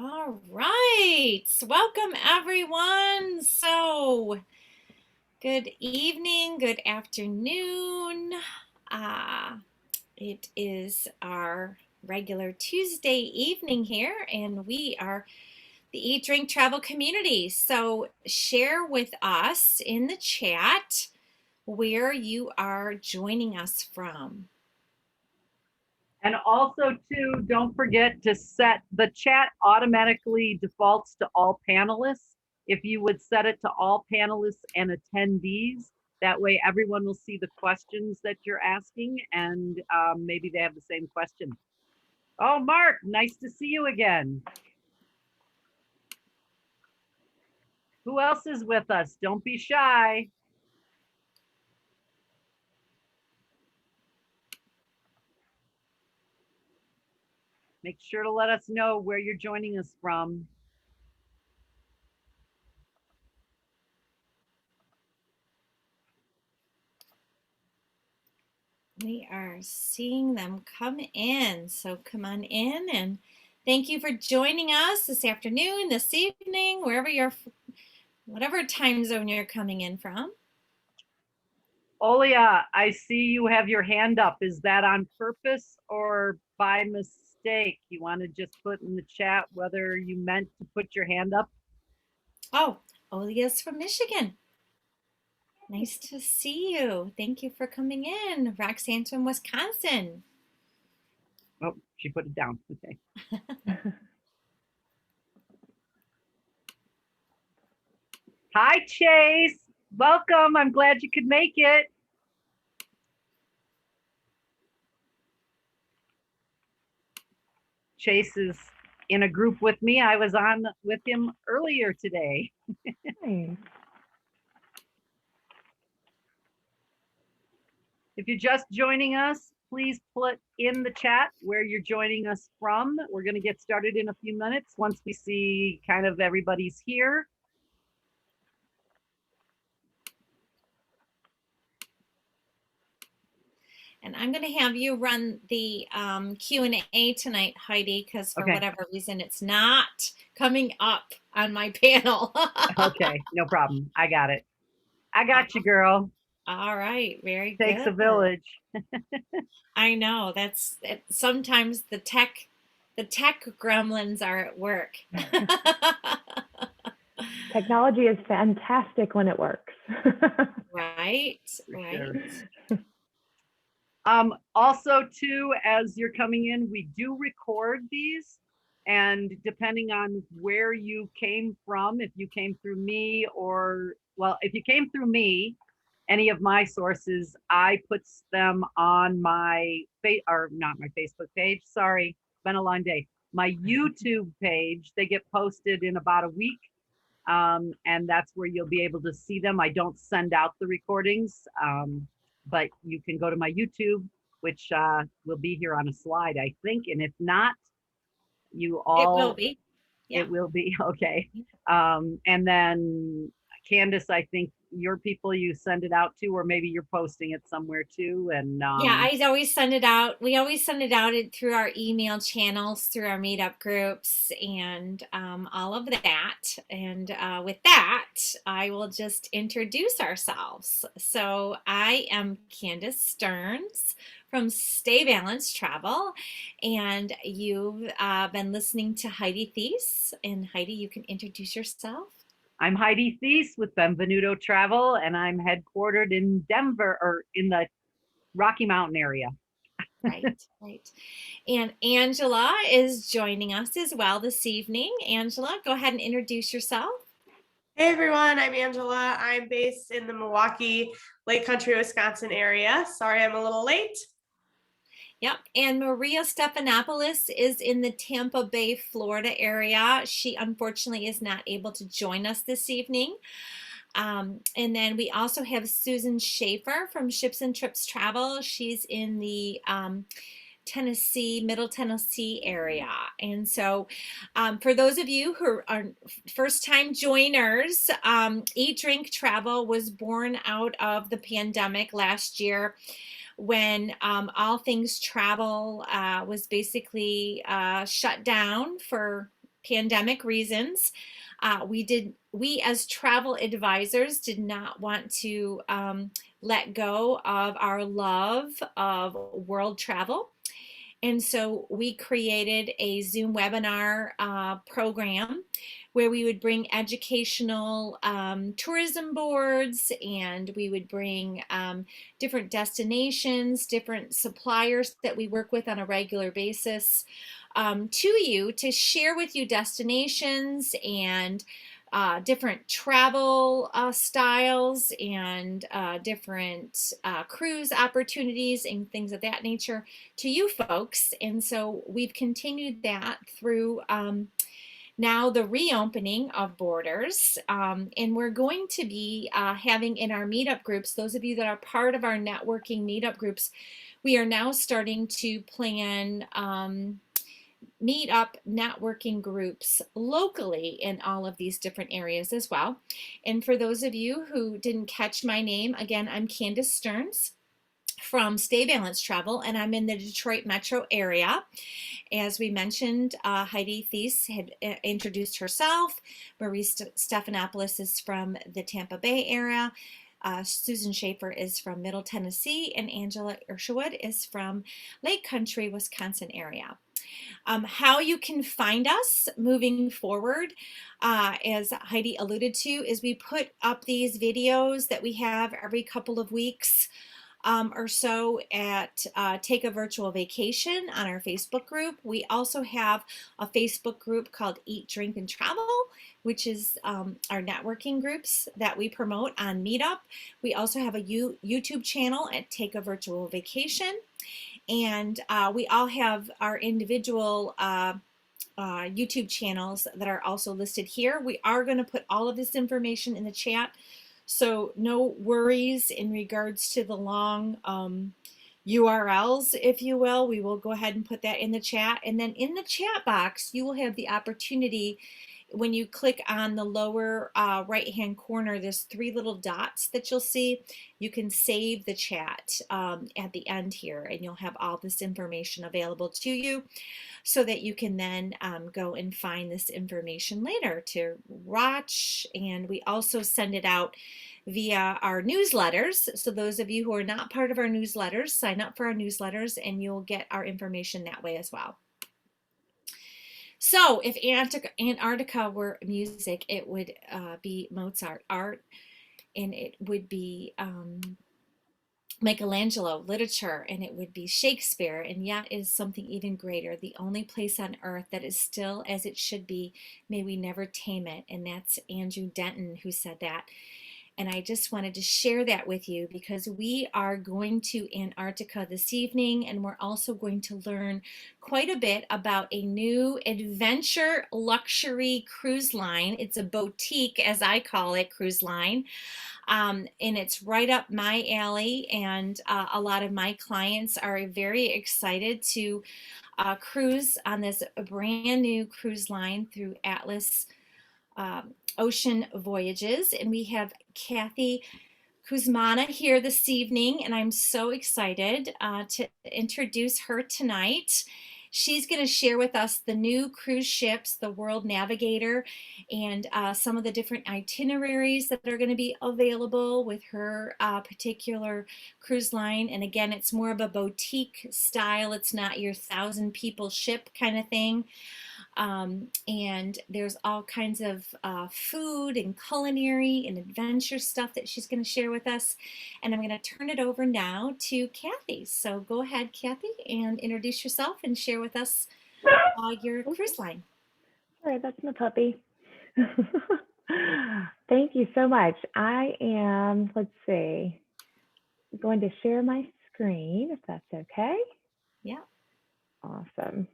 All right, welcome everyone. So, good evening, good afternoon. Uh, it is our regular Tuesday evening here, and we are the Eat, Drink, Travel community. So, share with us in the chat where you are joining us from. And also, too, don't forget to set the chat automatically defaults to all panelists. If you would set it to all panelists and attendees, that way everyone will see the questions that you're asking and maybe they have the same question. Oh, Mark, nice to see you again. Who else is with us? Don't be shy. Make sure to let us know where you're joining us from. We are seeing them come in, so come on in and thank you for joining us this afternoon, this evening, wherever you're, whatever time zone you're coming in from. Olia, I see you have your hand up. Is that on purpose or by mistake? You want to just put in the chat whether you meant to put your hand up? Oh, Olia's from Michigan. Nice to see you. Thank you for coming in. Roxanne's from Wisconsin. Oh, she put it down. Okay. Hi, Chase. Welcome. I'm glad you could make it. Chase is in a group with me. I was on with him earlier today. Nice. If you're just joining us, please put in the chat where you're joining us from. We're going to get started in a few minutes once we see kind of everybody's here. And I'm going to have you run the Q&A tonight, Heidi, because for whatever reason, it's not coming up on my panel. Okay, no problem. I got it. I got you, girl. All right, very good. Takes a village. I know, that's it. Sometimes the tech gremlins are at work. Technology is fantastic when it works. Right. Sure. Also, too, as you're coming in, we do record these. And depending on where you came from, if you came through me or, well, if you came through me, any of my sources, I put them on my not my Facebook page. Sorry, it's been a long day. My YouTube page, they get posted in about a week. And that's where you'll be able to see them. I don't send out the recordings, but you can go to my YouTube, which will be here on a slide, I think. And if not, you all. It will be. Yeah. It will be, okay. And then Candice, I think your people you send it out to, or maybe you're posting it somewhere too. And yeah, I always send it out. We always send it out through our email channels, through our meetup groups, and all of that. And with that, I will just introduce ourselves. So I am Candius Stearns from Stay Balanced Travel, and you've been listening to Heidi Thies. And Heidi, you can introduce yourself. I'm Heidi Thies with Benvenuto Travel, and I'm headquartered in Denver, or in the Rocky Mountain area. Right. And Angela is joining us as well this evening. Angela, go ahead and introduce yourself. Hey everyone, I'm Angela. I'm based in the Milwaukee, Lake Country, Wisconsin area. Sorry I'm a little late. Yep, and Maria Stephanopoulos is in the Tampa Bay, Florida area. She unfortunately is not able to join us this evening. And then we also have Susan Schaefer from Ships and Trips Travel. She's in the Tennessee, Middle Tennessee area. And so for those of you who are first-time joiners, Eat, Drink, Travel was born out of the pandemic last year, when all things travel was basically shut down for pandemic reasons, we as travel advisors did not want to let go of our love of world travel. And so we created a Zoom webinar program where we would bring educational tourism boards, and we would bring different destinations, different suppliers that we work with on a regular basis to you to share with you destinations and different travel styles and different cruise opportunities and things of that nature to you folks. And so we've continued that through now the reopening of borders. And we're going to be having in our meetup groups, those of you that are part of our networking meetup groups, we are now starting to plan meetup networking groups locally in all of these different areas as well. And for those of you who didn't catch my name, again, I'm Candius Stearns from Stay Balanced Travel, and I'm in the Detroit metro area. As we mentioned, Heidi Thies had introduced herself. Marie Stephanopoulos is from the Tampa Bay area. Susan Schaefer is from Middle Tennessee, and Angela Ursherwood is from Lake Country, Wisconsin area. How you can find us moving forward, as Heidi alluded to, is we put up these videos that we have every couple of weeks or so at Take a Virtual Vacation on our Facebook group. We also have a Facebook group called Eat, Drink, and Travel, which is our networking groups that we promote on Meetup. We also have a YouTube channel at Take a Virtual Vacation. And we all have our individual YouTube channels that are also listed here. We are going to put all of this information in the chat, so no worries in regards to the long URLs, if you will. We will go ahead and put that in the chat. And then in the chat box, you will have the opportunity, when you click on the lower right-hand corner, there's 3 little dots that you'll see. You can save the chat at the end here, and you'll have all this information available to you so that you can then go and find this information later to watch. And we also send it out via our newsletters. So those of you who are not part of our newsletters, sign up for our newsletters and you'll get our information that way as well. So if Antarctica were music, it would be Mozart art, and it would be Michelangelo literature, and it would be Shakespeare, and yet it is something even greater. The only place on earth that is still as it should be, may we never tame it. And that's Andrew Denton who said that. And I just wanted to share that with you because we are going to Antarctica this evening, and we're also going to learn quite a bit about a new adventure luxury cruise line. It's a boutique, as I call it, cruise line. And it's right up my alley, and a lot of my clients are very excited to cruise on this brand new cruise line through Atlas Ocean Voyages. And we have Kathy Kuzmana here this evening, and I'm so excited to introduce her tonight. She's going to share with us the new cruise ships, the World Navigator, and some of the different itineraries that are going to be available with her particular cruise line. And again, it's more of a boutique style. It's not your 1,000 people ship kind of thing. And there's all kinds of food and culinary and adventure stuff that she's going to share with us. And I'm going to turn it over now to Kathy. So go ahead, Kathy, and introduce yourself and share with us your cruise line. All right, that's my puppy. Thank you so much. I am, let's see, going to share my screen, if that's okay. Yeah. Awesome.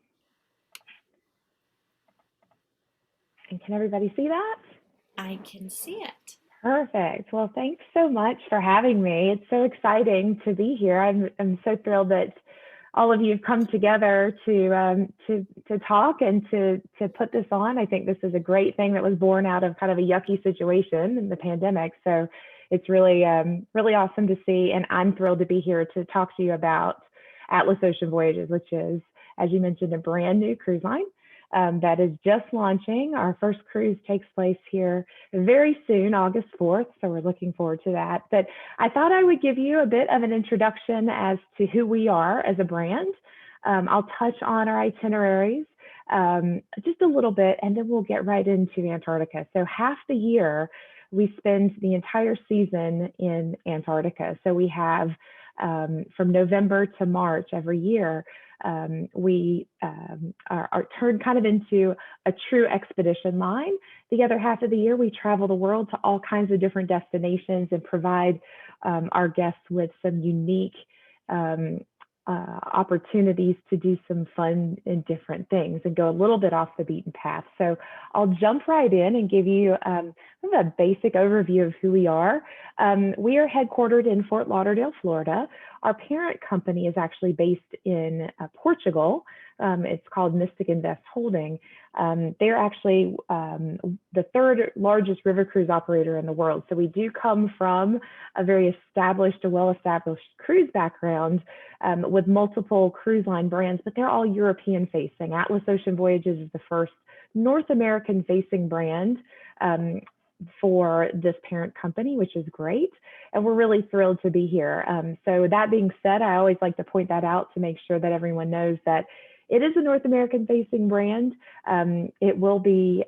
And can everybody see that? I can see it. Perfect. Well, thanks so much for having me. It's so exciting to be here. I'm so thrilled that all of you have come together to talk and to put this on. I think this is a great thing that was born out of kind of a yucky situation in the pandemic. So it's really really awesome to see, and I'm thrilled to be here to talk to you about Atlas Ocean Voyages, which is, as you mentioned, a brand new cruise line. that is just launching. Our first cruise takes place here very soon, August 4th, so we're looking forward to that. But I thought I would give you a bit of an introduction as to who we are as a brand. I'll touch on our itineraries just a little bit, and then we'll get right into Antarctica. So half the year, we spend the entire season in Antarctica. So we have from November to March every year, we are turned kind of into a true expedition line. The other half of the year, we travel the world to all kinds of different destinations and provide our guests with some unique opportunities to do some fun and different things and go a little bit off the beaten path. So I'll jump right in and give you a basic overview of who we are. We are headquartered in Fort Lauderdale, Florida. Our parent company is actually based in Portugal. It's called Mystic Invest Holding. They're actually the third largest river cruise operator in the world. So we do come from a very established, well-established cruise background with multiple cruise line brands, but they're all European facing. Atlas Ocean Voyages is the first North American facing brand for this parent company, which is great. And we're really thrilled to be here. So that being said, I always like to point that out to make sure that everyone knows that it is a North American facing brand. It will be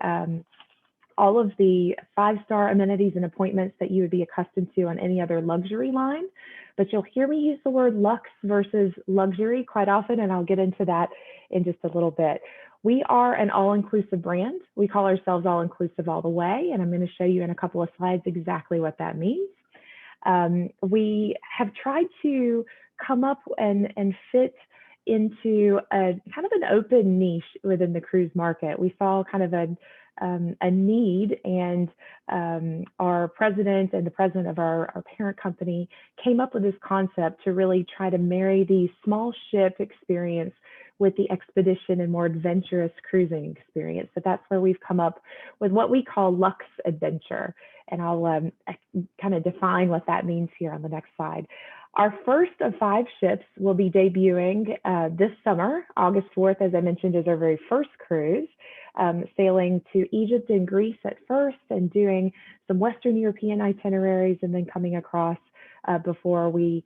all of the 5-star amenities and appointments that you would be accustomed to on any other luxury line. But you'll hear me use the word luxe versus luxury quite often, and I'll get into that in just a little bit. We are an all-inclusive brand. We call ourselves all-inclusive all the way, and I'm going to show you in a couple of slides exactly what that means. We have tried to come up and fit into a kind of an open niche within the cruise market. We saw kind of a need, and our president and the president of our parent company came up with this concept to really try to marry the small ship experience with the expedition and more adventurous cruising experience. So that's where we've come up with what we call luxe-adventure. And I'll kind of define what that means here on the next slide. Our first of 5 ships will be debuting this summer. August 4th, as I mentioned, is our very first cruise, sailing to Egypt and Greece at first and doing some Western European itineraries and then coming across before we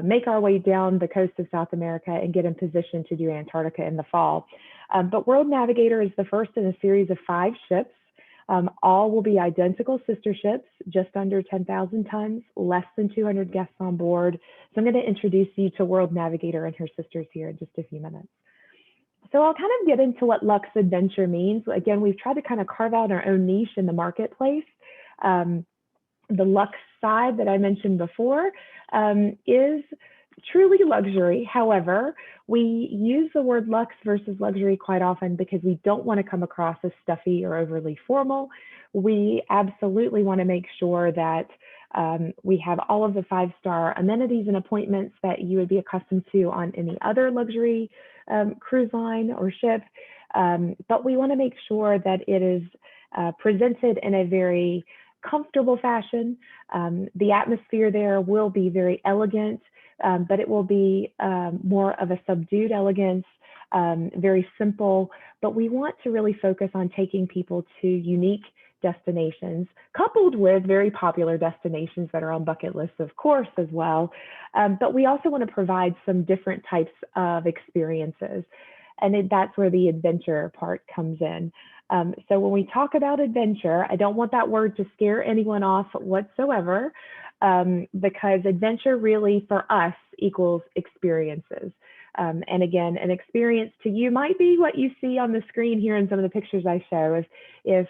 make our way down the coast of South America and get in position to do Antarctica in the fall. But World Navigator is the first in a series of 5 ships. All will be identical sister ships, just under 10,000 tons, less than 200 guests on board. So I'm going to introduce you to World Navigator and her sisters here in just a few minutes. So I'll kind of get into what luxe adventure means. Again, we've tried to kind of carve out our own niche in the marketplace. The luxe side that I mentioned before is truly luxury. However, we use the word luxe versus luxury quite often because we don't want to come across as stuffy or overly formal. We absolutely want to make sure that we have all of the 5-star amenities and appointments that you would be accustomed to on any other luxury cruise line or ship. But we want to make sure that it is presented in a very comfortable fashion. The atmosphere there will be very elegant, but it will be more of a subdued elegance, very simple. But we want to really focus on taking people to unique destinations, coupled with very popular destinations that are on bucket lists, of course, as well. But we also want to provide some different types of experiences. And that's where the adventure part comes in. So when we talk about adventure, I don't want that word to scare anyone off whatsoever, because adventure really for us equals experiences. And again, an experience to you might be what you see on the screen here in some of the pictures I show. If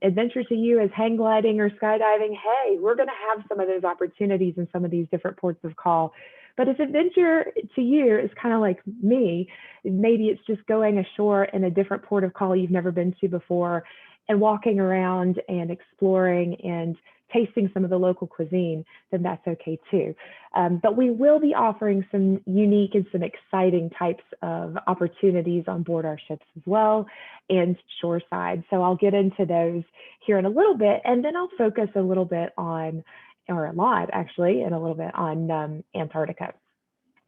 adventure to you is hang gliding or skydiving, hey, we're going to have some of those opportunities in some of these different ports of call. But if adventure to you is kind of like me, maybe it's just going ashore in a different port of call you've never been to before and walking around and exploring and tasting some of the local cuisine, then that's okay too. But we will be offering some unique and some exciting types of opportunities on board our ships as well, and shoreside. So I'll get into those here in a little bit, and then I'll focus a little bit on, or a lot actually, and a little bit on Antarctica.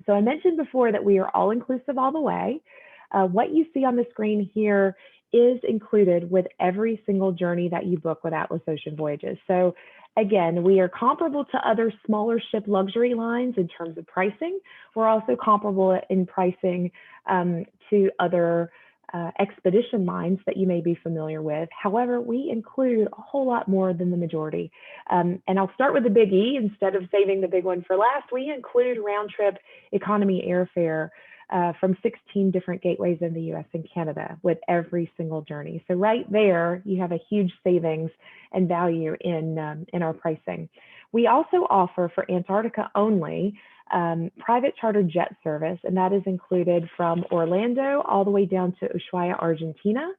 So I mentioned before that we are all inclusive all the way. What you see on the screen here is included with every single journey that you book with Atlas Ocean Voyages. So again, we are comparable to other smaller ship luxury lines in terms of pricing. We're also comparable in pricing to other expedition lines that you may be familiar with. However, we include a whole lot more than the majority. And I'll start with the big E instead of saving the big one for last. We include round trip economy airfare from 16 different gateways in the US and Canada with every single journey. So right there, you have a huge savings and value in our pricing. We also offer for Antarctica only private charter jet service, and that is included from Orlando all the way down to Ushuaia, Argentina,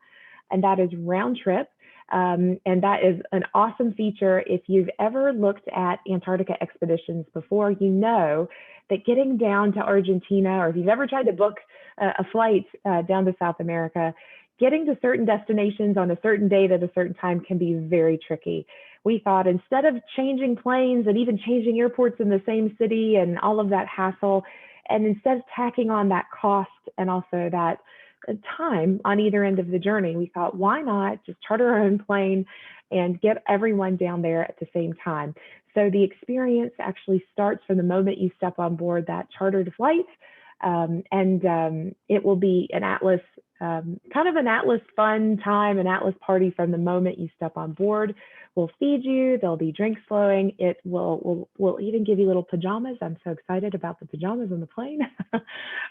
and that is round trip. And that is an awesome feature. If you've ever looked at Antarctica expeditions before, you know that getting down to Argentina, or if you've ever tried to book a flight down to South America, getting to certain destinations on a certain date at a certain time can be very tricky. We thought instead of changing planes and even changing airports in the same city and all of that hassle, and instead of tacking on that cost and also that time on either end of the journey, we thought, why not just charter our own plane and get everyone down there at the same time? So the experience actually starts from the moment you step on board that chartered flight, and it will be an Atlas, kind of an Atlas fun time, an Atlas party from the moment you step on board. We'll feed you, there'll be drinks flowing. It will we'll even give you little pajamas. I'm so excited about the pajamas on the plane.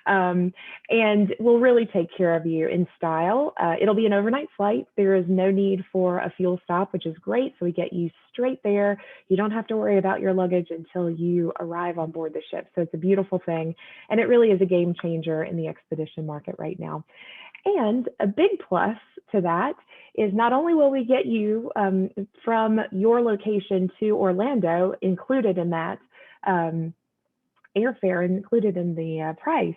And we'll really take care of you in style. It'll be an overnight flight. There is no need for a fuel stop, which is great. So we get you straight there. You don't have to worry about your luggage until you arrive on board the ship. So it's a beautiful thing. And it really is a game changer in the expedition market right now. And a big plus to that is not only will we get you from your location to Orlando included in that airfare, included in the price,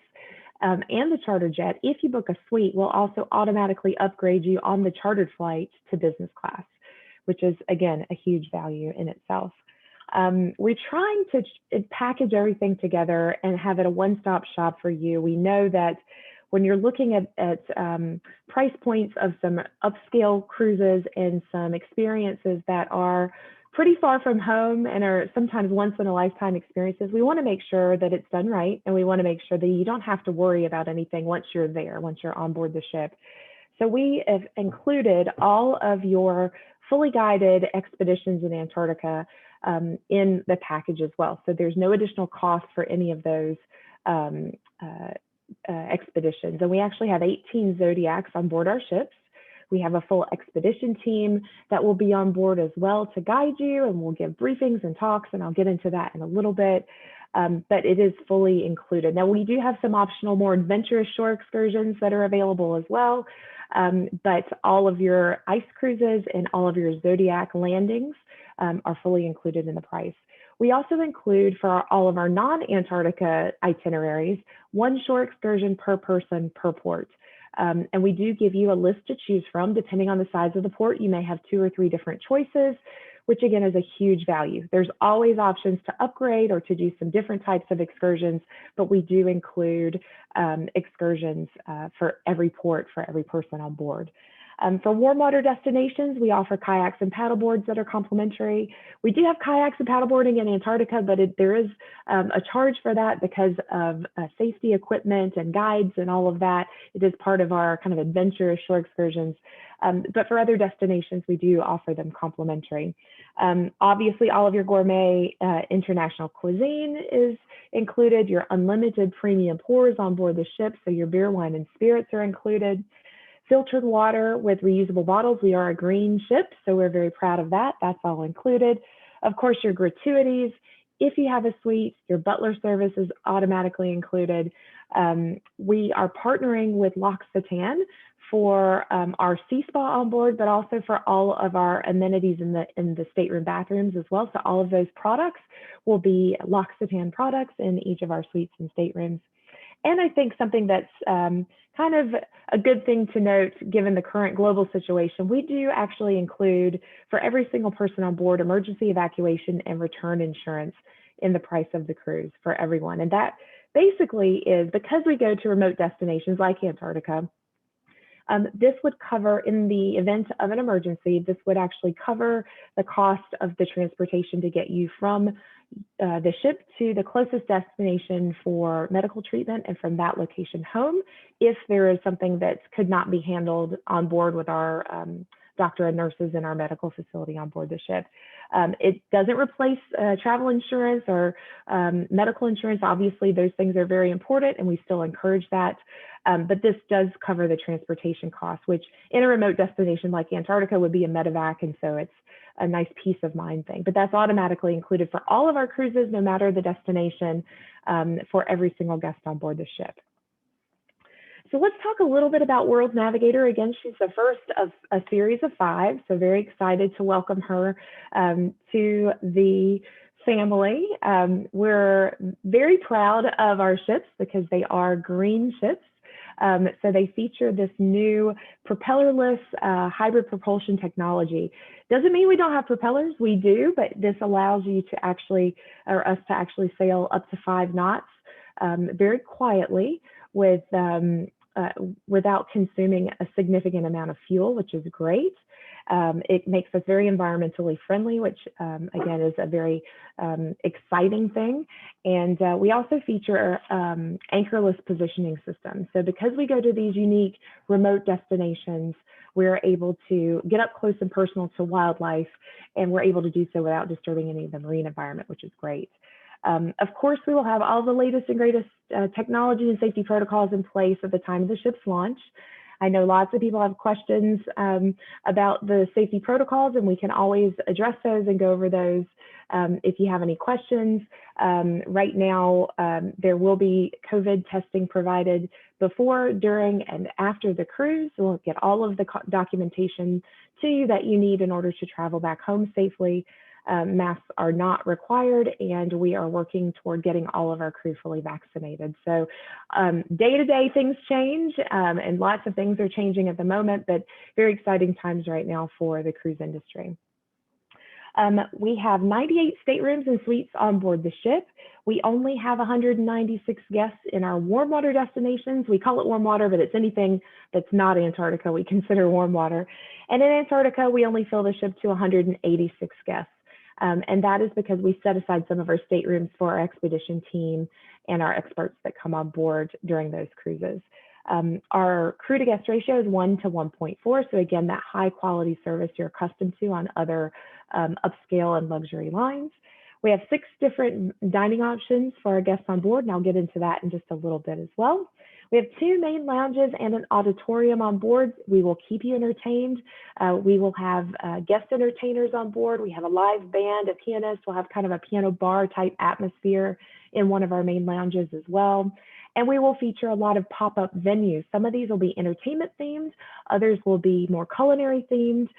and the charter jet, if you book a suite, we'll also automatically upgrade you on the chartered flight to business class, which is, again, a huge value in itself. We're trying to package everything together and have it a one-stop shop for you. We know that when you're looking at price points of some upscale cruises and some experiences that are pretty far from home and are sometimes once in a lifetime experiences, we want to make sure that it's done right. And we want to make sure that you don't have to worry about anything once you're there, once you're on board the ship. So we have included all of your fully guided expeditions in Antarctica in the package as well. So there's no additional cost for any of those expeditions. And we actually have 18 Zodiacs on board our ships. We have a full expedition team that will be on board as well to guide you, and we'll give briefings and talks, and I'll get into that in a little bit. But it is fully included. Now, we do have some optional, more adventurous shore excursions that are available as well. But all of your ice cruises and all of your Zodiac landings are fully included in the price. We also include for all of our non-Antarctica itineraries, one shore excursion per person per port. And we do give you a list to choose from. Depending on the size of the port, you may have 2 or 3 different choices, which again is a huge value. There's always options to upgrade or to do some different types of excursions, but we do include excursions for every port, for every person on board. For warm water destinations, we offer kayaks and paddleboards that are complimentary. We do have kayaks and paddleboarding in Antarctica, but there is a charge for that because of safety equipment and guides and all of that. It is part of our kind of adventurous shore excursions. But for other destinations, we do offer them complimentary. Obviously, all of your gourmet international cuisine is included. Your unlimited premium pours on board the ship, so your beer, wine, and spirits are included. Filtered water with reusable bottles. We are a green ship, so we're very proud of that. That's all included. Of course, your gratuities. If you have a suite, your butler service is automatically included. We are partnering with luxe-adventure for our sea spa on board, but also for all of our amenities in the stateroom bathrooms as well. So all of those products will be luxe-adventure products in each of our suites and staterooms. And I think something that's kind of a good thing to note, given the current global situation, we do actually include for every single person on board emergency evacuation and return insurance in the price of the cruise for everyone. And that basically is because we go to remote destinations like Antarctica, This would cover, in the event of an emergency, this would actually cover the cost of the transportation to get you from the ship to the closest destination for medical treatment, and from that location home, if there is something that could not be handled on board with our doctor and nurses in our medical facility on board the ship. It doesn't replace travel insurance or medical insurance. Obviously, those things are very important, and we still encourage that. But this does cover the transportation costs, which in a remote destination like Antarctica would be a medevac, and so it's a nice peace of mind thing. But that's automatically included for all of our cruises, no matter the destination, for every single guest on board the ship. So let's talk a little bit about World Navigator. Again, she's the first of a series of 5, so very excited to welcome her to the family. We're very proud of our ships because they are green ships. So they feature this new propellerless hybrid propulsion technology. Doesn't mean we don't have propellers, we do, but this allows you to actually, or us to actually sail up to 5 knots very quietly with without consuming a significant amount of fuel, which is great. It makes us very environmentally friendly, which again is a very exciting thing. And we also feature anchorless positioning systems. So because we go to these unique remote destinations, we're able to get up close and personal to wildlife, and we're able to do so without disturbing any of the marine environment, which is great. Of course, we will have all the latest and greatest technology and safety protocols in place at the time of the ship's launch. I know lots of people have questions about the safety protocols, and we can always address those and go over those if you have any questions. Right now, there will be COVID testing provided before, during, and after the cruise. We'll get all of the documentation to you that you need in order to travel back home safely. Masks are not required, and we are working toward getting all of our crew fully vaccinated. So day to day things change, and lots of things are changing at the moment, but very exciting times right now for the cruise industry. We have 98 staterooms and suites on board the ship. We only have 196 guests in our warm water destinations. We call it warm water, but it's anything that's not Antarctica we consider warm water. And in Antarctica, we only fill the ship to 186 guests. And that is because we set aside some of our staterooms for our expedition team and our experts that come on board during those cruises. Our crew to guest ratio is 1 to 1.4. So again, that high quality service you're accustomed to on other upscale and luxury lines. We have 6 different dining options for our guests on board, and I'll get into that in just a little bit as well. We have 2 main lounges and an auditorium on board. We will keep you entertained. We will have guest entertainers on board. We have a live band, a pianist. We'll have kind of a piano bar type atmosphere in one of our main lounges as well. And we will feature a lot of pop-up venues. Some of these will be entertainment themed, others will be more culinary themed,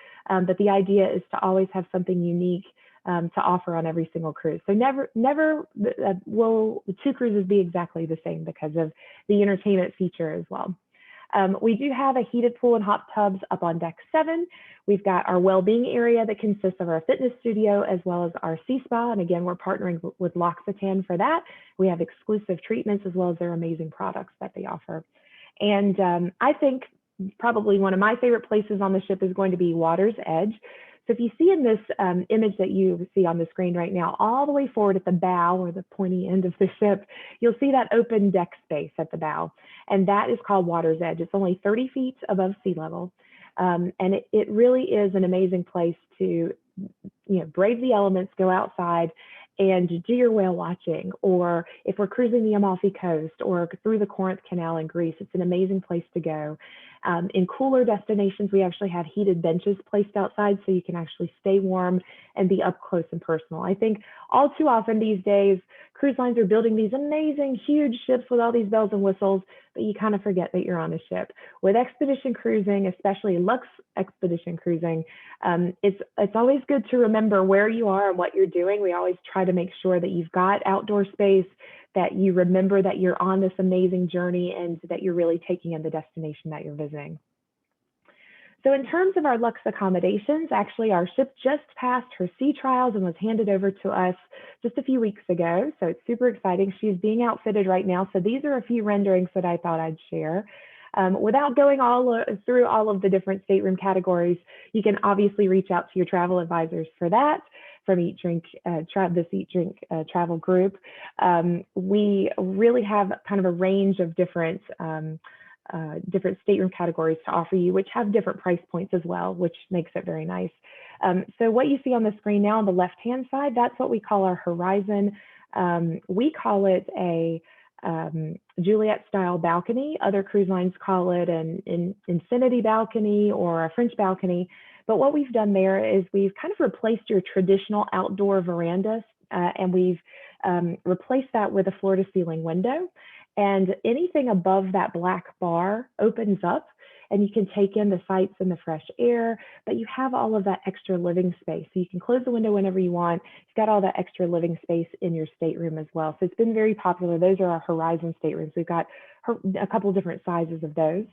but the idea is to always have something unique to offer on every single cruise. So never will the 2 cruises be exactly the same because of the entertainment feature as well. We do have a heated pool and hot tubs up on deck 7. We've got our well-being area that consists of our fitness studio as well as our sea spa. And again, we're partnering with L'Occitane for that. We have exclusive treatments as well as their amazing products that they offer. And I think probably one of my favorite places on the ship is going to be Water's Edge. So if you see in this image that you see on the screen right now, all the way forward at the bow or the pointy end of the ship, you'll see that open deck space at the bow. And that is called Water's Edge. It's only 30 feet above sea level. And it really is an amazing place to brave the elements, go outside and do your whale watching. Or if we're cruising the Amalfi Coast or through the Corinth Canal in Greece, it's an amazing place to go. In cooler destinations, we actually have heated benches placed outside so you can actually stay warm and be up close and personal. I think all too often these days, cruise lines are building these amazing, huge ships with all these bells and whistles, but you kind of forget that you're on a ship. With expedition cruising, especially luxe expedition cruising, it's always good to remember where you are and what you're doing. We always try to make sure that you've got outdoor space, that you remember that you're on this amazing journey and that you're really taking in the destination that you're visiting. So in terms of our luxe accommodations, actually our ship just passed her sea trials and was handed over to us just a few weeks ago. So it's super exciting. She's being outfitted right now. So these are a few renderings that I thought I'd share. Without going through all of the different stateroom categories, you can obviously reach out to your travel advisors for that from Eat Drink, this Eat Drink travel group. We really have kind of a range of different stateroom categories to offer you, which have different price points as well, which makes it very nice. So what you see on the screen now on the left-hand side, that's what we call our Horizon. We call it a Juliet-style balcony. Other cruise lines call it an infinity balcony or a French balcony. But what we've done there is we've kind of replaced your traditional outdoor veranda, and we've replaced that with a floor-to-ceiling window. And anything above that black bar opens up, and you can take in the sights and the fresh air, but you have all of that extra living space. So you can close the window whenever you want. You've got all that extra living space in your stateroom as well. So it's been very popular. Those are our Horizon staterooms. We've got a couple different sizes of those.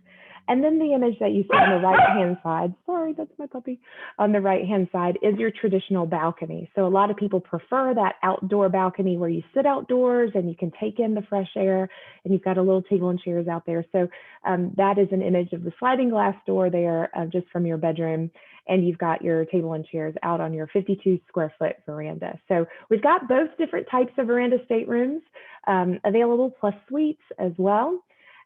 And then the image that you see on the right-hand side, sorry, that's my puppy, on the right-hand side is your traditional balcony. So a lot of people prefer that outdoor balcony where you sit outdoors and you can take in the fresh air, and you've got a little table and chairs out there. So that is an image of the sliding glass door there just from your bedroom. And you've got your table and chairs out on your 52 square foot veranda. So we've got both different types of veranda staterooms available, plus suites as well.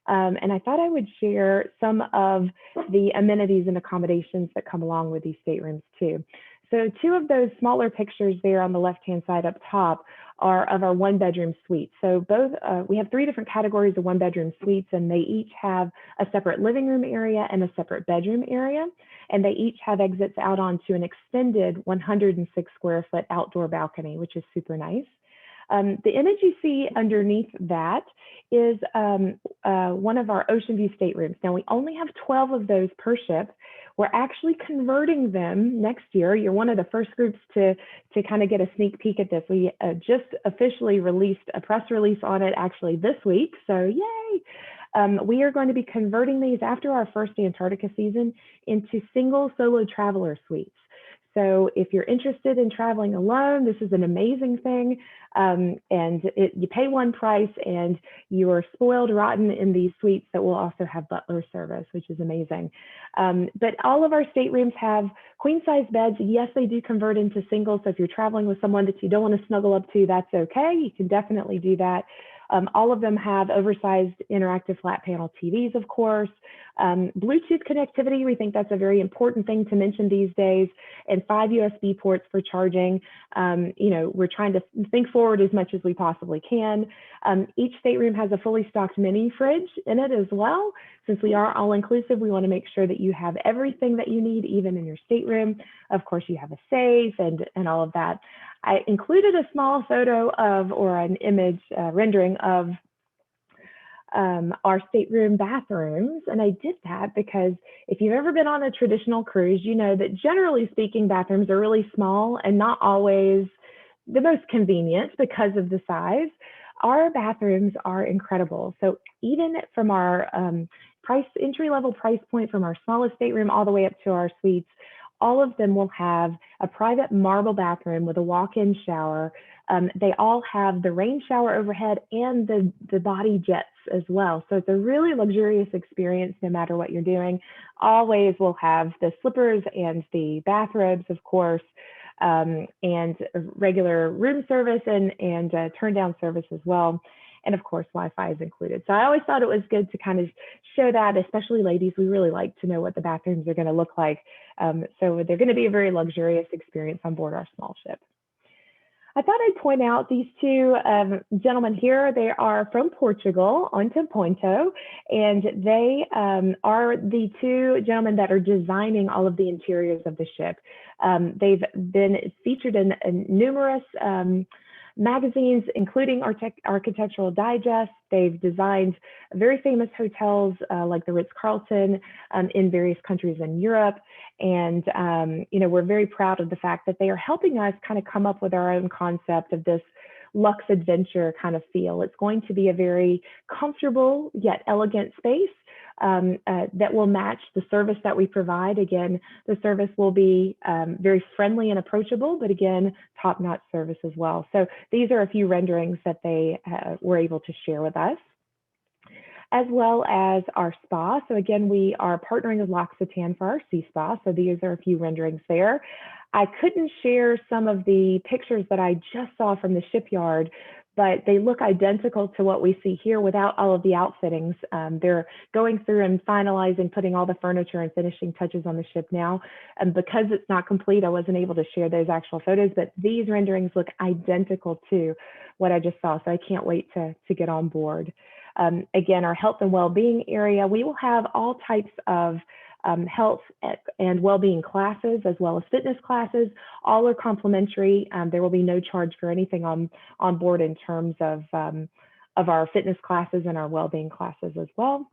And I thought I would share some of the amenities and accommodations that come along with these staterooms too. So two of those smaller pictures there on the left-hand side up top are of our one-bedroom suites. So both, we have three different categories of one-bedroom suites, and they each have a separate living room area and a separate bedroom area. And they each have exits out onto an extended 106 square foot outdoor balcony, which is super nice. The image you see underneath that is one of our ocean view staterooms. Now, we only have 12 of those per ship. We're actually converting them next year. You're one of the first groups to kind of get a sneak peek at this. We just officially released a press release on it actually this week, so yay! We are going to be converting these after our first Antarctica season into single solo traveler suites. So if you're interested in traveling alone, this is an amazing thing. And you pay one price and you are spoiled rotten in these suites that will also have butler service, which is amazing. But all of our staterooms have queen size beds. Yes, they do convert into singles. So if you're traveling with someone that you don't want to snuggle up to, that's okay. You can definitely do that. All of them have oversized interactive flat panel TVs, of course. Bluetooth connectivity, we think that's a very important thing to mention these days, and 5 USB ports for charging. You know, we're trying to think forward as much as we possibly can. Each stateroom has a fully stocked mini fridge in it as well. Since we are all inclusive, we want to make sure that you have everything that you need, even in your stateroom. Of course, you have a safe and all of that. I included a small photo of, or an image rendering of our stateroom bathrooms. And I did that because if you've ever been on a traditional cruise, you know that generally speaking, bathrooms are really small and not always the most convenient because of the size. Our bathrooms are incredible. So even from our entry-level price point, from our smallest stateroom all the way up to our suites, all of them will have a private marble bathroom with a walk-in shower. They all have the rain shower overhead and the body jets as well. So it's a really luxurious experience no matter what you're doing. Always will have the slippers and the bathrobes, of course, and regular room service and turn down service as well. And of course, Wi-Fi is included. So I always thought it was good to kind of show that, especially ladies, we really like to know what the bathrooms are going to look like. So they're going to be a very luxurious experience on board our small ship. I thought I'd point out these two gentlemen here. They are from Portugal, Onto Ponto, and they are the two gentlemen that are designing all of the interiors of the ship. They've been featured in numerous magazines, including Architectural Digest. They've designed very famous hotels like the Ritz-Carlton in various countries in Europe. And, you know, we're very proud of the fact that they are helping us kind of come up with our own concept of this luxe-adventure kind of feel. It's going to be a very comfortable yet elegant space that will match the service that we provide. Again, the service will be very friendly and approachable, but again, top-notch service as well. So these are a few renderings that they were able to share with us. as well as our spa. So again, we are partnering with L'Occitane for our sea spa. So these are a few renderings there. I couldn't share some of the pictures that I just saw from the shipyard, but they look identical to what we see here without all of the outfittings. They're going through and finalizing, putting all the furniture and finishing touches on the ship now. And because it's not complete, I wasn't able to share those actual photos, but these renderings look identical to what I just saw. So I can't wait to get on board. Again, our health and well-being area, we will have all types of health and well-being classes, as well as fitness classes. All are complimentary. There will be no charge for anything on board in terms of our fitness classes and our well-being classes as well.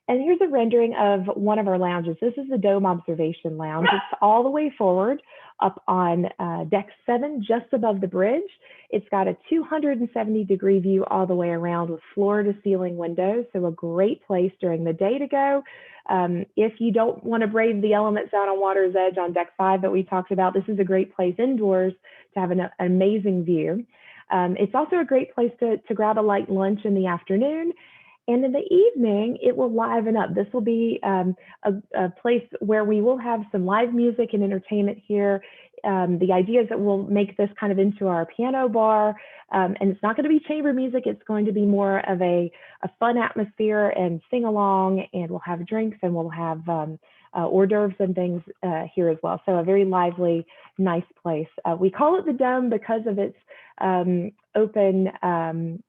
And here's a rendering of one of our lounges. This is the Dome Observation Lounge. It's all the way forward up on deck 7, just above the bridge. It's got a 270-degree view all the way around with floor-to-ceiling windows, so a great place during the day to go. If you don't want to brave the elements out on water's edge on deck 5 that we talked about, this is a great place indoors to have an amazing view. It's also a great place to grab a light lunch in the afternoon. And in the evening, it will liven up. This will be a place where we will have some live music and entertainment here. The idea is that we'll make this kind of into our piano bar, and it's not going to be chamber music. It's going to be more of a fun atmosphere and sing along, and we'll have drinks and we'll have hors d'oeuvres and things here as well. So a very lively, nice place. We call it the Dome because of its open,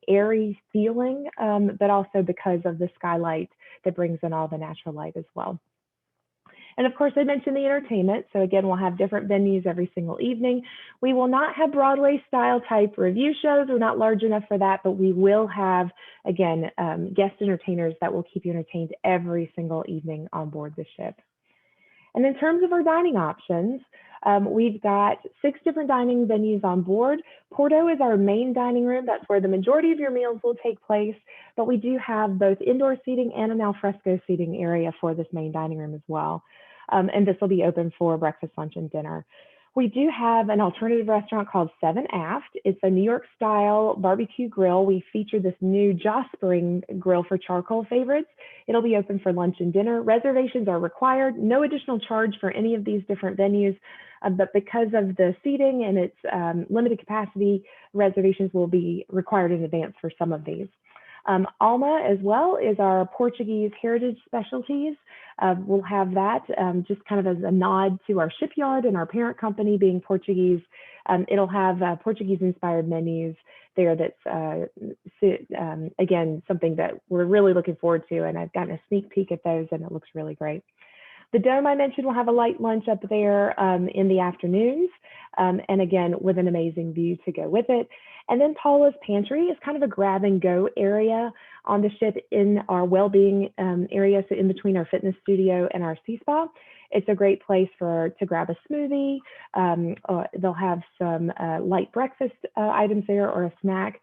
airy feeling, but also because of the skylight that brings in all the natural light as well. And of course, I mentioned the entertainment. So again, we'll have different venues every single evening. We will not have Broadway style type review shows. We're not large enough for that, but we will have, again, guest entertainers that will keep you entertained every single evening on board the ship. And in terms of our dining options, we've got 6 different dining venues on board. Porto is our main dining room. That's where the majority of your meals will take place, but we do have both indoor seating and an alfresco seating area for this main dining room as well. And this will be open for breakfast, lunch, and dinner. We do have an alternative restaurant called 7 Aft. It's a New York style barbecue grill. We feature this new Joss Spring grill for charcoal favorites. It'll be open for lunch and dinner. Reservations are required. No additional charge for any of these different venues, but because of the seating and its limited capacity, reservations will be required in advance for some of these. Alma as well is our Portuguese heritage specialties. We'll have that just kind of as a nod to our shipyard and our parent company being Portuguese. It'll have Portuguese inspired menus there that's, again, something that we're really looking forward to. And I've gotten a sneak peek at those and it looks really great. The Dome I mentioned will have a light lunch up there in the afternoons. And again, with an amazing view to go with it. And then Paula's Pantry is kind of a grab and go area on the ship in our well-being area, so in between our fitness studio and our sea spa. It's a great place to grab a smoothie. They'll have some light breakfast items there or a snack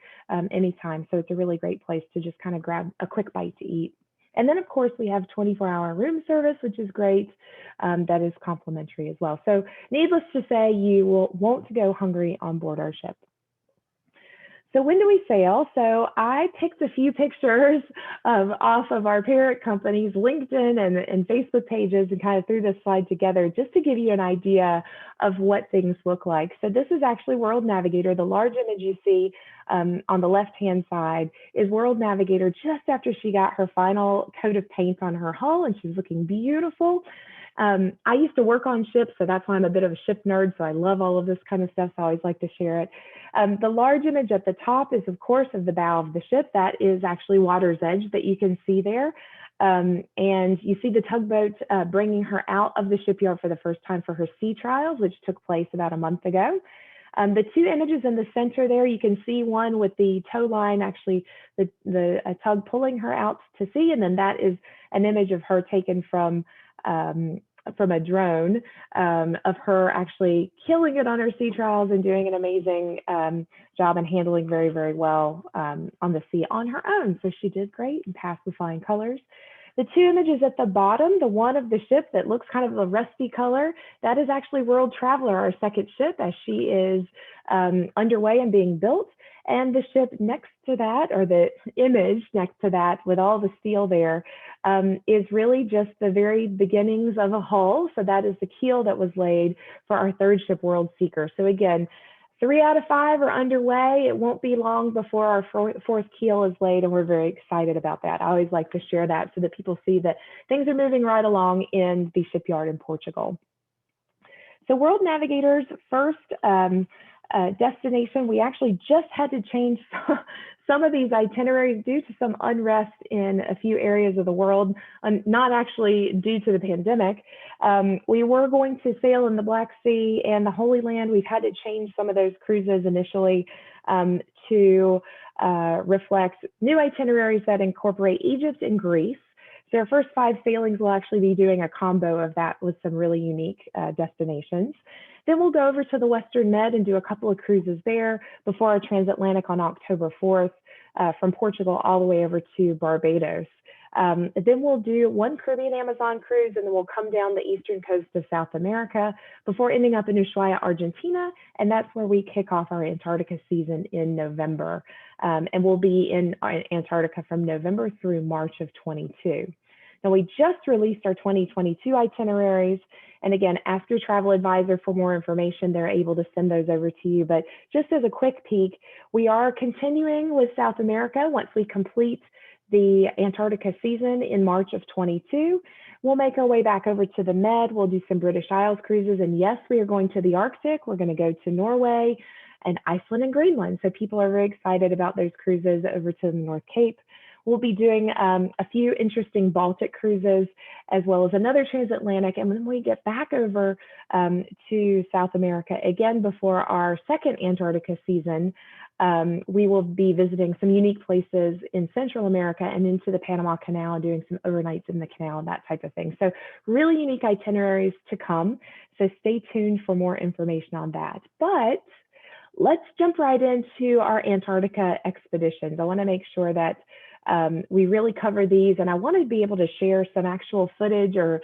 anytime. So it's a really great place to just kind of grab a quick bite to eat. And then, of course, we have 24-hour room service, which is great. That is complimentary as well. So needless to say, you won't go hungry on board our ship. So when do we sail? So I picked a few pictures off of our parent company's LinkedIn and Facebook pages and kind of threw this slide together just to give you an idea of what things look like. So this is actually World Navigator. The large image you see on the left-hand side is World Navigator just after she got her final coat of paint on her hull, and she's looking beautiful. I used to work on ships, so that's why I'm a bit of a ship nerd. So I love all of this kind of stuff. So I always like to share it. The large image at the top is, of course, of the bow of the ship. That is actually water's edge that you can see there. And you see the tugboat bringing her out of the shipyard for the first time for her sea trials, which took place about a month ago. The 2 images in the center there, you can see one with the tow line, actually the tug pulling her out to sea. And then that is an image of her taken from a drone of her actually killing it on her sea trials and doing an amazing job and handling very, very well on the sea on her own. So she did great and passed with flying colors. The 2 images at the bottom, the one of the ship that looks kind of a rusty color, that is actually World Traveler, our second ship, as she is underway and being built. And the ship next to that, or the image next to that with all the steel there, is really just the very beginnings of a hull. So that is the keel that was laid for our third ship, World Seeker. So again, 3 out of 5 are underway. It won't be long before our fourth keel is laid, and we're very excited about that. I always like to share that so that people see that things are moving right along in the shipyard in Portugal. So World Navigator's first destination, we actually just had to change some of these itineraries due to some unrest in a few areas of the world, not actually due to the pandemic. We were going to sail in the Black Sea and the Holy Land. We've had to change some of those cruises initially to reflect new itineraries that incorporate Egypt and Greece. So our first 5 sailings will actually be doing a combo of that with some really unique destinations. Then we'll go over to the Western Med and do a couple of cruises there before our transatlantic on October 4th from Portugal all the way over to Barbados. Then we'll do 1 Caribbean Amazon cruise, and then we'll come down the eastern coast of South America before ending up in Ushuaia, Argentina, and that's where we kick off our Antarctica season in November. And we'll be in Antarctica from November through March of 22. Now, we just released our 2022 itineraries, and again, ask your travel advisor for more information. They're able to send those over to you, but just as a quick peek, we are continuing with South America once we complete the Antarctica season in March of 22. We'll make our way back over to the Med. We'll do some British Isles cruises. And yes, we are going to the Arctic. We're going to go to Norway and Iceland and Greenland. So people are very excited about those cruises over to the North Cape. We'll be doing a few interesting Baltic cruises, as well as another transatlantic. And when we get back over to South America, again, before our second Antarctica season, we will be visiting some unique places in Central America and into the Panama Canal and doing some overnights in the canal and that type of thing. So really unique itineraries to come. So stay tuned for more information on that. But let's jump right into our Antarctica expeditions. I want to make sure that we really cover these, and I want to be able to share some actual footage or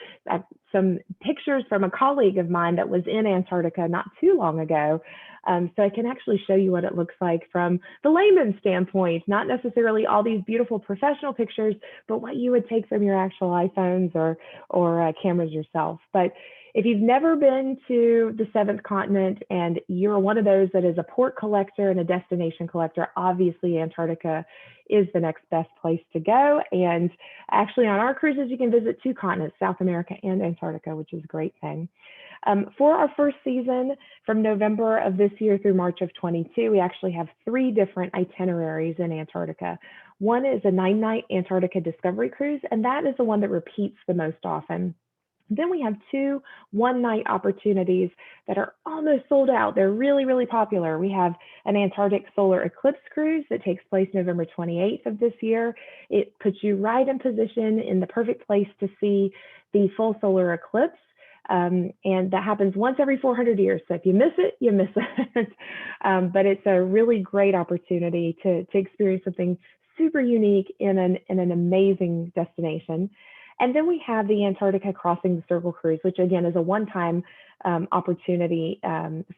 some pictures from a colleague of mine that was in Antarctica not too long ago. So I can actually show you what it looks like from the layman's standpoint, not necessarily all these beautiful professional pictures, but what you would take from your actual iPhones or cameras yourself. But if you've never been to the 7th continent and you're one of those that is a port collector and a destination collector, obviously Antarctica is the next best place to go. And actually on our cruises, you can visit 2 continents, South America and Antarctica, which is a great thing. For our first season from November of this year through March of 22, we actually have 3 different itineraries in Antarctica. One is a 9-night Antarctica Discovery Cruise, and that is the one that repeats the most often. Then we have 2 one-night opportunities that are almost sold out. They're really, really popular. We have an Antarctic Solar Eclipse Cruise that takes place November 28th of this year. It puts you right in position in the perfect place to see the full solar eclipse. And that happens once every 400 years. So if you miss it, you miss it. But it's a really great opportunity to experience something super unique in an amazing destination. And then we have the Antarctica Crossing the Circle Cruise, which again is a one-time opportunity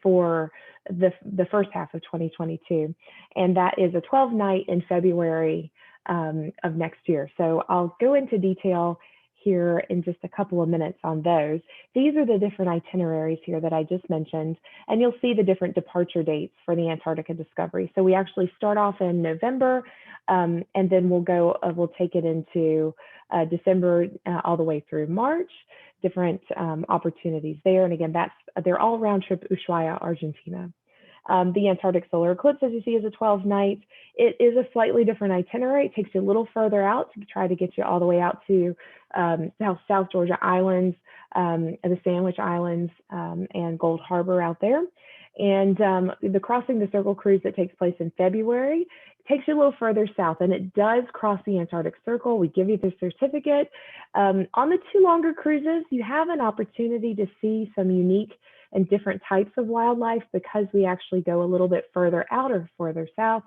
for the first half of 2022. And that is a 12-night in February of next year. So I'll go into detail here in just a couple of minutes on those. These are the different itineraries here that I just mentioned, and you'll see the different departure dates for the Antarctica Discovery. So we actually start off in November, and then we'll take it into December all the way through March, different opportunities there. And again, they're all round trip Ushuaia, Argentina. The Antarctic Solar Eclipse, as you see, is a 12-night. It is a slightly different itinerary. It takes you a little further out to try to get you all the way out to South Georgia Islands, the Sandwich Islands, and Gold Harbor out there. And the Crossing the Circle cruise that takes place in February takes you a little further south, and it does cross the Antarctic Circle. We give you the certificate. On the 2 longer cruises, you have an opportunity to see some unique and different types of wildlife because we actually go a little bit further out or further south.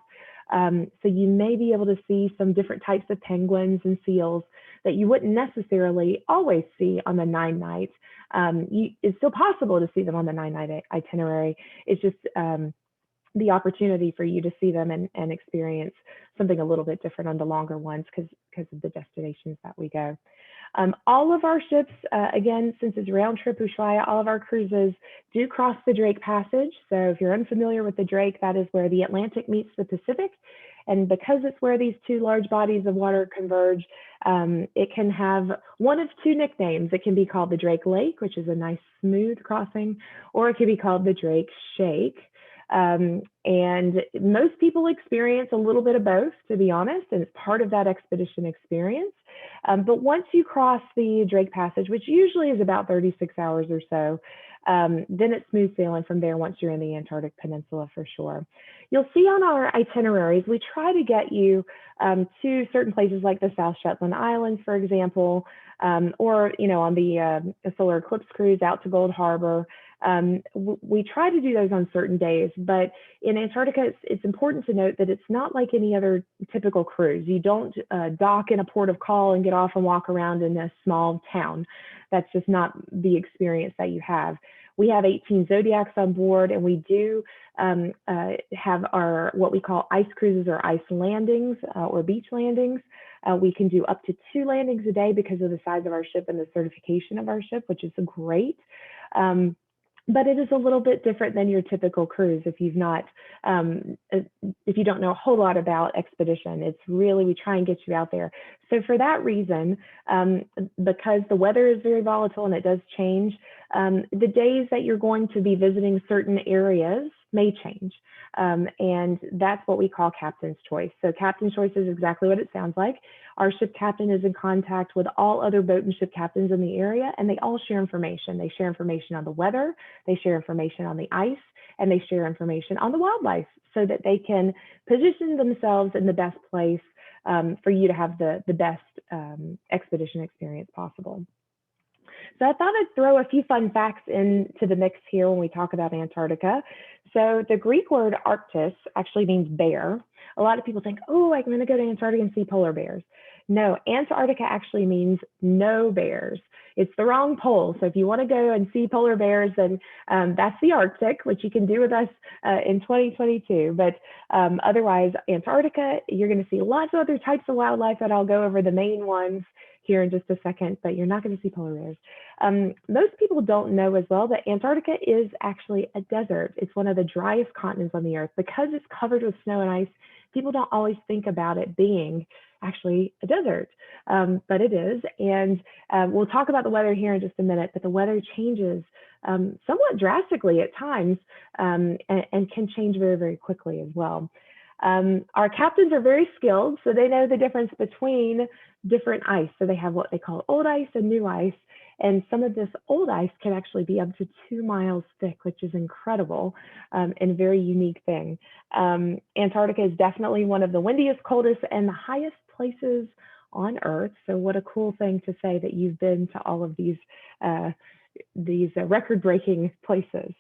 So you may be able to see some different types of penguins and seals that you wouldn't necessarily always see on the 9 nights. It's still possible to see them on the 9-night itinerary. It's just the opportunity for you to see them and experience something a little bit different on the longer ones because of the destinations that we go. All of our ships, again, since it's round trip Ushuaia, all of our cruises do cross the Drake Passage. So if you're unfamiliar with the Drake, that is where the Atlantic meets the Pacific. And because it's where these two large bodies of water converge, it can have one of two nicknames. It can be called the Drake Lake, which is a nice smooth crossing, or it can be called the Drake Shake. And most people experience a little bit of both, to be honest, and it's part of that expedition experience. But once you cross the Drake Passage, which usually is about 36 hours or so, then it's smooth sailing from there once you're in the Antarctic Peninsula for sure. You'll see on our itineraries, we try to get you to certain places like the South Shetland Islands, for example, or, you know, on the Solar Eclipse cruise out to Gold Harbor. We try to do those on certain days, but in Antarctica, it's important to note that it's not like any other typical cruise. You don't dock in a port of call and get off and walk around in a small town. That's just not the experience that you have. We have 18 Zodiacs on board, and we do have our what we call ice cruises or ice landings or beach landings. We can do up to 2 landings a day because of the size of our ship and the certification of our ship, which is great. But it is a little bit different than your typical cruise if you've not, if you don't know a whole lot about expedition. It's really, we try and get you out there. So for that reason, because the weather is very volatile and it does change, the days that you're going to be visiting certain areas may change. And that's what we call captain's choice. So captain's choice is exactly what it sounds like. Our ship captain is in contact with all other boat and ship captains in the area, and they all share information. They share information on the weather, they share information on the ice, and they share information on the wildlife so that they can position themselves in the best place for you to have the best expedition experience possible. So I thought I'd throw a few fun facts into the mix here when we talk about Antarctica. So the Greek word Arctis actually means bear. A lot of people think, oh, I'm going to go to Antarctica and see polar bears. No, Antarctica actually means no bears. It's the wrong pole. So if you want to go and see polar bears, then that's the Arctic, which you can do with us in 2022. But otherwise, Antarctica, you're going to see lots of other types of wildlife that I'll go over the main ones here in just a second, but you're not going to see polar bears. Most people don't know as well that Antarctica is actually a desert. It's one of the driest continents on the earth. Because it's covered with snow and ice, people don't always think about it being actually a desert, but it is. And we'll talk about the weather here in just a minute, but the weather changes somewhat drastically at times and can change very, very quickly as well. Our captains are very skilled, so they know the difference between different ice. So they have what they call old ice and new ice. And some of this old ice can actually be up to 2 miles thick, which is incredible and a very unique thing. Antarctica is definitely one of the windiest, coldest, and the highest places on Earth. So what a cool thing to say that you've been to all of these record-breaking places.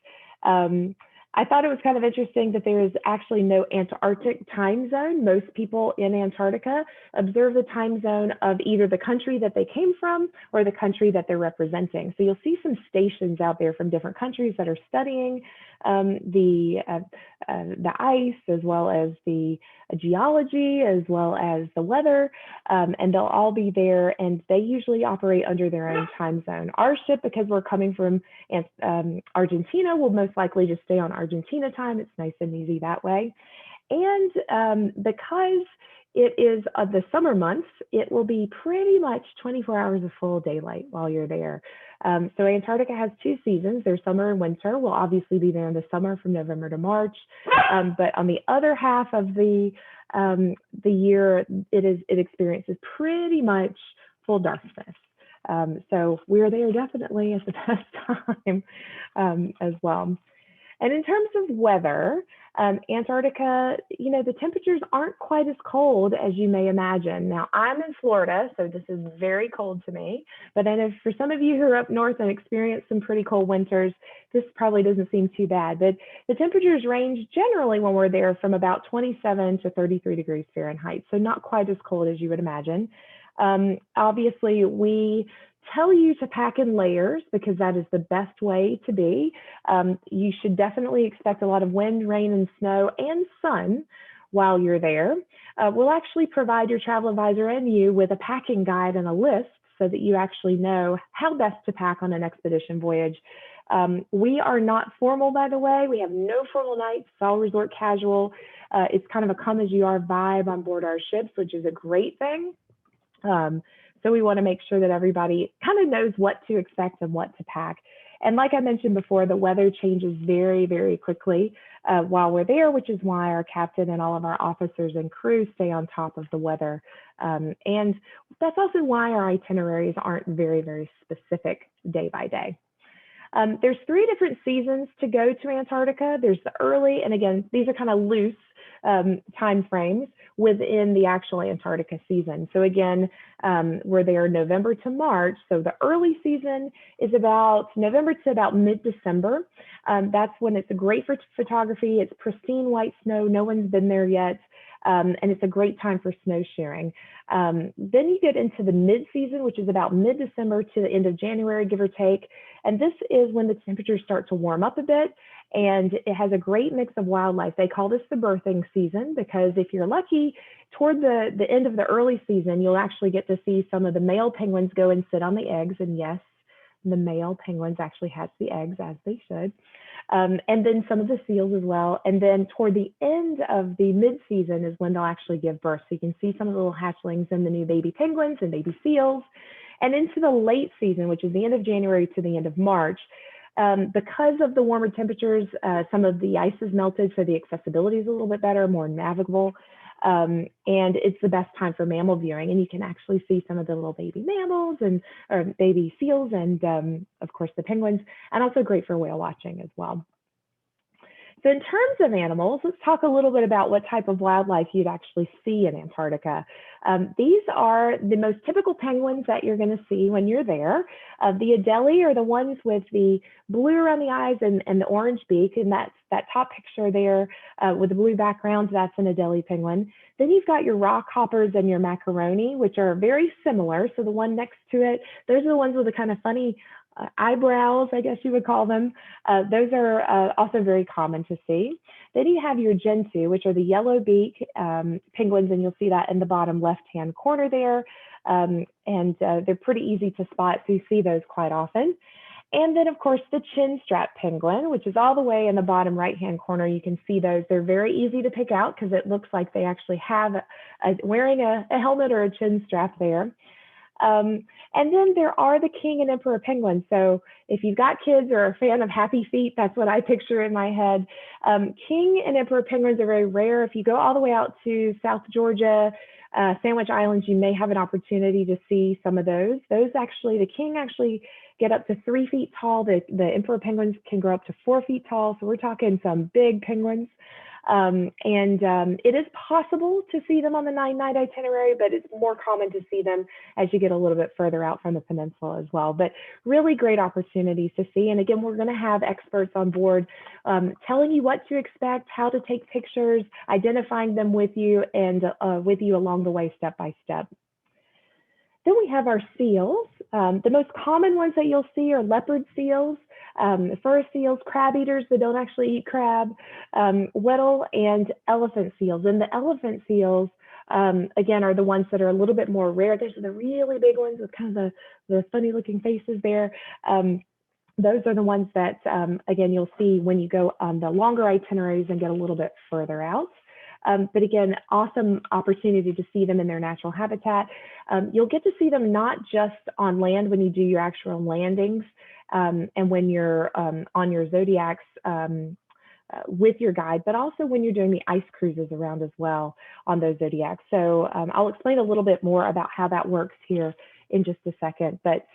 I thought it was kind of interesting that there is actually no Antarctic time zone. Most people in Antarctica observe the time zone of either the country that they came from or the country that they're representing. So you'll see some stations out there from different countries that are studying the ice, as well as the geology, as well as the weather, and they'll all be there, and they usually operate under their own time zone. Our ship, because we're coming from Argentina, will most likely just stay on Argentina time. It's nice and easy that way. And because it is the summer months, it will be pretty much 24 hours of full daylight while you're there. So Antarctica has 2 seasons. There's summer and winter. We'll obviously be there in the summer from November to March. But on the other half of the year, it experiences pretty much full darkness. So we're there definitely at the best time as well. And in terms of weather, Antarctica, you know, the temperatures aren't quite as cold as you may imagine. Now, I'm in Florida, so this is very cold to me. But I know for some of you who are up north and experience some pretty cold winters, this probably doesn't seem too bad. But the temperatures range generally when we're there from about 27 to 33 degrees Fahrenheit, so not quite as cold as you would imagine. Obviously, we tell you to pack in layers because that is the best way to be. You should definitely expect a lot of wind, rain, and snow and sun while you're there. We'll actually provide your travel advisor and you with a packing guide and a list so that you actually know how best to pack on an expedition voyage. We are not formal, by the way. We have no formal nights. It's all resort casual. It's kind of a come as you are vibe on board our ships, which is a great thing. So we want to make sure that everybody kind of knows what to expect and what to pack. And like I mentioned before, the weather changes very, very quickly while we're there, which is why our captain and all of our officers and crew stay on top of the weather. And that's also why our itineraries aren't very, very specific day by day. There's 3 different seasons to go to Antarctica. There's the early, and again, these are kind of loose time frames within the actual Antarctica season. So again, we're there November to March. So the early season is about November to about mid-December. That's when it's great for photography. It's pristine white snow. No one's been there yet. And it's a great time for snow sharing. Then you get into the mid-season, which is about mid-December to the end of January, give or take. And this is when the temperatures start to warm up a bit, and it has a great mix of wildlife. They call this the birthing season because if you're lucky, toward the end of the early season, you'll actually get to see some of the male penguins go and sit on the eggs. And yes, the male penguins actually hatch the eggs, as they should. And then some of the seals as well. And then toward the end of the mid-season is when they'll actually give birth. So you can see some of the little hatchlings and the new baby penguins and baby seals. And into the late season, which is the end of January to the end of March, because of the warmer temperatures, some of the ice is melted, so the accessibility is a little bit better, more navigable. And it's the best time for mammal viewing. And you can actually see some of the little baby mammals and or baby seals and, of course, the penguins, and also great for whale watching as well. So in terms of animals, let's talk a little bit about what type of wildlife you'd actually see in Antarctica. These are the most typical penguins that you're going to see when you're there. The Adelie are the ones with the blue around the eyes and the orange beak, and that's that top picture there with the blue background, that's an Adelie penguin. Then you've got your rock hoppers and your macaroni, which are very similar. So the one next to it, those are the ones with the kind of funny eyebrows, I guess you would call them. Those are also very common to see. Then you have your Gentoo, which are the yellow beak penguins, and you'll see that in the bottom left-hand corner there. And they're pretty easy to spot, so you see those quite often. And then, of course, the chin strap penguin, which is all the way in the bottom right-hand corner. You can see those. They're very easy to pick out because it looks like they actually have wearing a helmet or a chin strap there. And then there are the king and emperor penguins. So if you've got kids or are a fan of happy feet, that's what I picture in my head. King and emperor penguins are very rare. If you go all the way out to South Georgia, Sandwich Islands, you may have an opportunity to see some of those. Those actually, the king actually get up to 3 feet tall. The emperor penguins can grow up to 4 feet tall. So we're talking some big penguins. It is possible to see them on the 9-night itinerary, but it's more common to see them as you get a little bit further out from the peninsula as well. But really great opportunities to see. And again, we're going to have experts on board telling you what to expect, how to take pictures, identifying them with you and with you along the way, step by step. Then we have our seals. The most common ones that you'll see are leopard seals, fur seals, crab eaters that don't actually eat crab, Weddell, and elephant seals. And the elephant seals, again, are the ones that are a little bit more rare. Those are the really big ones with kind of the funny looking faces there. Those are the ones that, again, you'll see when you go on the longer itineraries and get a little bit further out. But again, awesome opportunity to see them in their natural habitat. You'll get to see them not just on land when you do your actual landings and when you're on your Zodiacs with your guide, but also when you're doing the ice cruises around as well on those Zodiacs. So I'll explain a little bit more about how that works here in just a second, but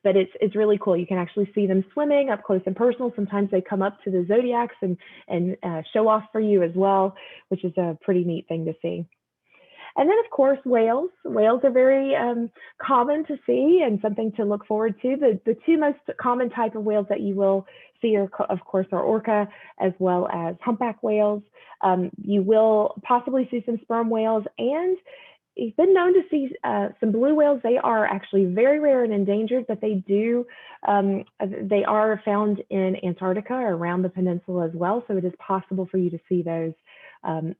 it's really cool. You can actually see them swimming up close and personal. Sometimes they come up to the Zodiacs and show off for you as well, which is a pretty neat thing to see. And then, of course, whales. Whales are very common to see and something to look forward to. The 2 most common type of whales that you will see are, of course, are orca as well as humpback whales. You will possibly see some sperm whales, and he's been known to see some blue whales. They are actually very rare and endangered, but they are found in Antarctica or around the peninsula as well. So it is possible for you to see those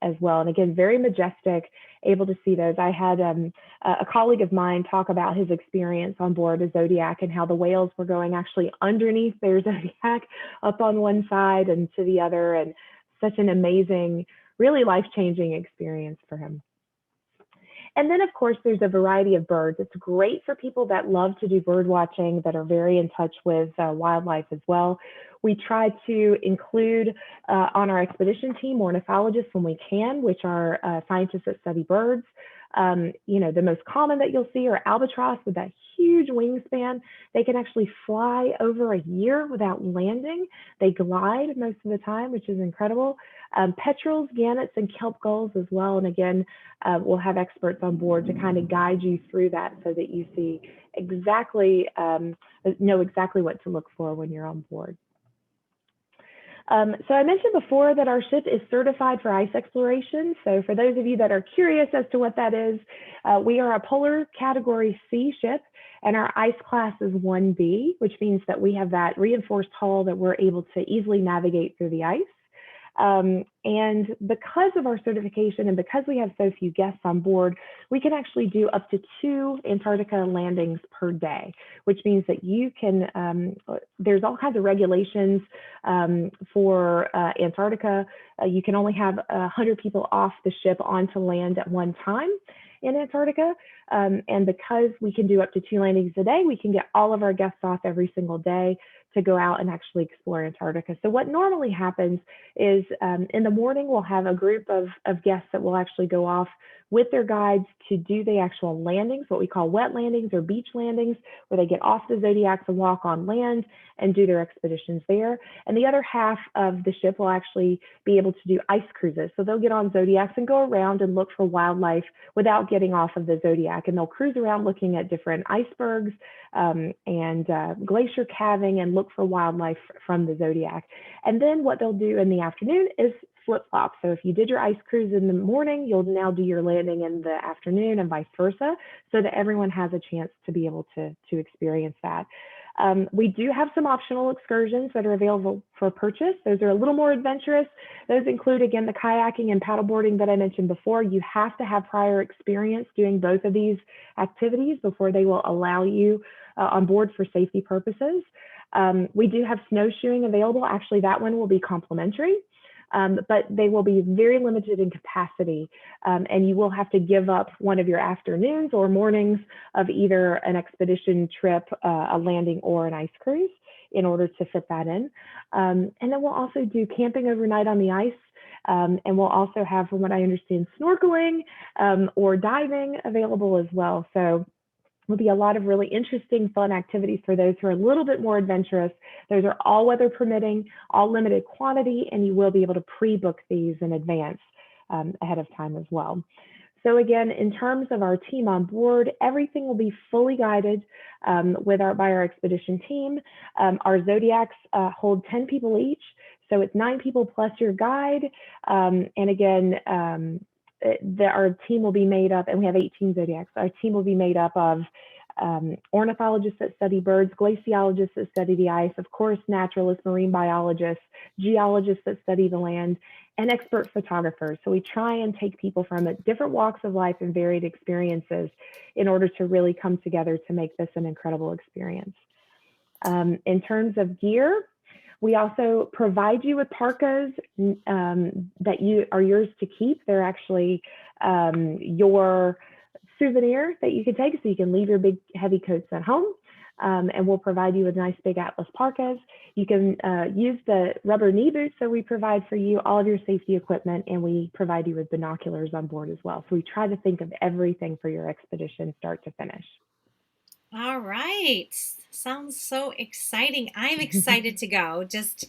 as well. And again, very majestic, able to see those. I had a colleague of mine talk about his experience on board a Zodiac and how the whales were going actually underneath their Zodiac, up on one side and to the other, and such an amazing, really life-changing experience for him. And then, of course, there's a variety of birds. It's great for people that love to do bird watching, that are very in touch with wildlife as well. We try to include on our expedition team ornithologists when we can, which are scientists that study birds. You know, the most common that you'll see are albatross with that huge wingspan. They can actually fly over a year without landing. They glide most of the time, which is incredible. Petrels, gannets, and kelp gulls as well. And again, we'll have experts on board to kind of guide you through that so that you see exactly, know exactly what to look for when you're on board. So I mentioned before that our ship is certified for ice exploration. So for those of you that are curious as to what that is, we are a polar category C ship, and our ice class is 1B, which means that we have that reinforced hull that we're able to easily navigate through the ice. And because of our certification and because we have so few guests on board, we can actually do up to 2 Antarctica landings per day, which means that you can, there's all kinds of regulations for Antarctica. You can only have 100 people off the ship onto land at one time in Antarctica. And because we can do up to 2 landings a day, we can get all of our guests off every single day to go out and actually explore Antarctica. So what normally happens is in the morning, we'll have a group of guests that will actually go off with their guides to do the actual landings, what we call wet landings or beach landings, where they get off the Zodiacs and walk on land and do their expeditions there. And the other half of the ship will actually be able to do ice cruises. So they'll get on Zodiacs and go around and look for wildlife without getting off of the Zodiac. And they'll cruise around looking at different icebergs and glacier calving and look for wildlife from the Zodiac. And then what they'll do in the afternoon is flip-flop. So if you did your ice cruise in the morning, you'll now do your landing in the afternoon and vice versa, so that everyone has a chance to be able to experience that. We do have some optional excursions that are available for purchase. Those are a little more adventurous. Those include, again, the kayaking and paddleboarding that I mentioned before. You have to have prior experience doing both of these activities before they will allow you on board for safety purposes. We do have snowshoeing available. Actually, that one will be complimentary. But they will be very limited in capacity, and you will have to give up one of your afternoons or mornings of either an expedition trip, a landing, or an ice cruise in order to fit that in. And then we'll also do camping overnight on the ice, and we'll also have, from what I understand, snorkeling or diving available as well. So will be a lot of really interesting, fun activities for those who are a little bit more adventurous. Those are all weather permitting, all limited quantity, and you will be able to pre-book these in advance ahead of time as well. So again, in terms of our team on board, everything will be fully guided by our expedition team. Our Zodiacs hold 10 people each, so it's 9 people plus your guide. And again, our team will be made up, and we have 18 Zodiacs. Our team will be made up of ornithologists that study birds, glaciologists that study the ice, of course, naturalists, marine biologists, geologists that study the land, and expert photographers. So we try and take people from different walks of life and varied experiences in order to really come together to make this an incredible experience. In terms of gear, we also provide you with parkas that are yours to keep. They're actually your souvenir that you can take, so you can leave your big heavy coats at home. And we'll provide you with nice big Atlas parkas. You can use the rubber knee boots that we provide for you, all of your safety equipment, and we provide you with binoculars on board as well. So we try to think of everything for your expedition, start to finish. All right. Sounds so exciting. I'm excited to go. Just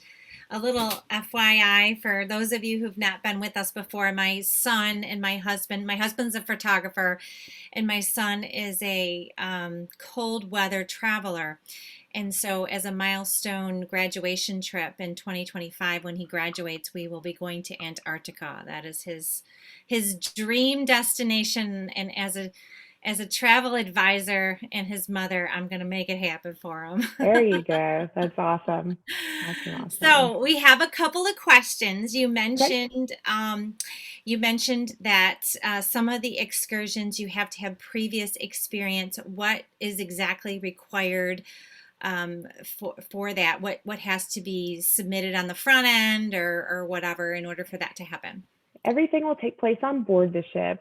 a little FYI for those of you who've not been with us before. My son and my husband's a photographer, and my son is a cold weather traveler. And so, as a milestone graduation trip in 2025, when he graduates, we will be going to Antarctica. That is his dream destination. And as a travel advisor and his mother, I'm going to make it happen for him. There you go. That's awesome. Awesome. So we have a couple of questions. You mentioned that some of the excursions you have to have previous experience. What is exactly required for that? What has to be submitted on the front end or whatever in order for that to happen? Everything will take place on board the ship.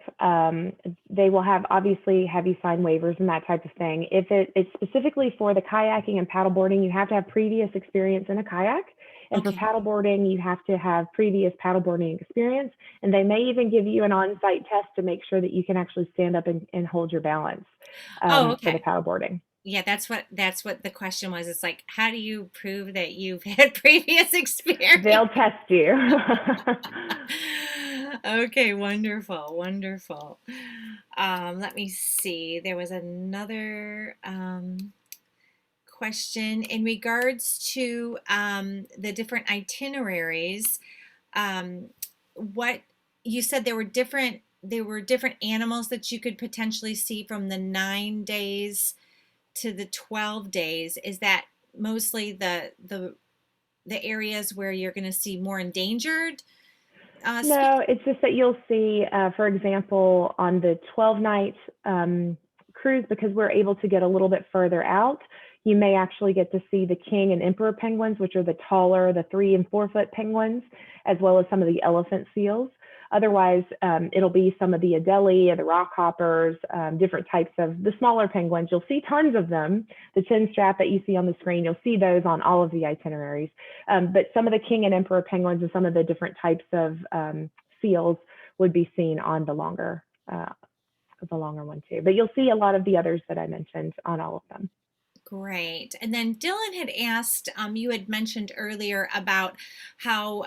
They will obviously have you sign waivers and that type of thing. If it's specifically for the kayaking and paddleboarding, you have to have previous experience in a kayak. And for paddleboarding, you have to have previous paddleboarding experience. And they may even give you an on-site test to make sure that you can actually stand up and hold your balance for the paddleboarding. Yeah, that's what the question was. It's like, how do you prove that you've had previous experience? They'll test you. Okay, wonderful. Let me see. There was another question in regards to the different itineraries. What you said there were different animals that you could potentially see from the 9 days to the 12 days. Is that mostly the areas where you're going to see more endangered? No, it's just that you'll see, for example, on the 12-night cruise, because we're able to get a little bit further out, you may actually get to see the king and emperor penguins, which are the taller, the 3 and 4 foot penguins, as well as some of the elephant seals. Otherwise, it'll be some of the Adelie, the rock hoppers, different types of the smaller penguins. You'll see tons of them. The chin strap that you see on the screen, you'll see those on all of the itineraries. But some of the king and emperor penguins and some of the different types of seals would be seen on the longer one too. But you'll see a lot of the others that I mentioned on all of them. Great. And then Dylan had asked, you had mentioned earlier about how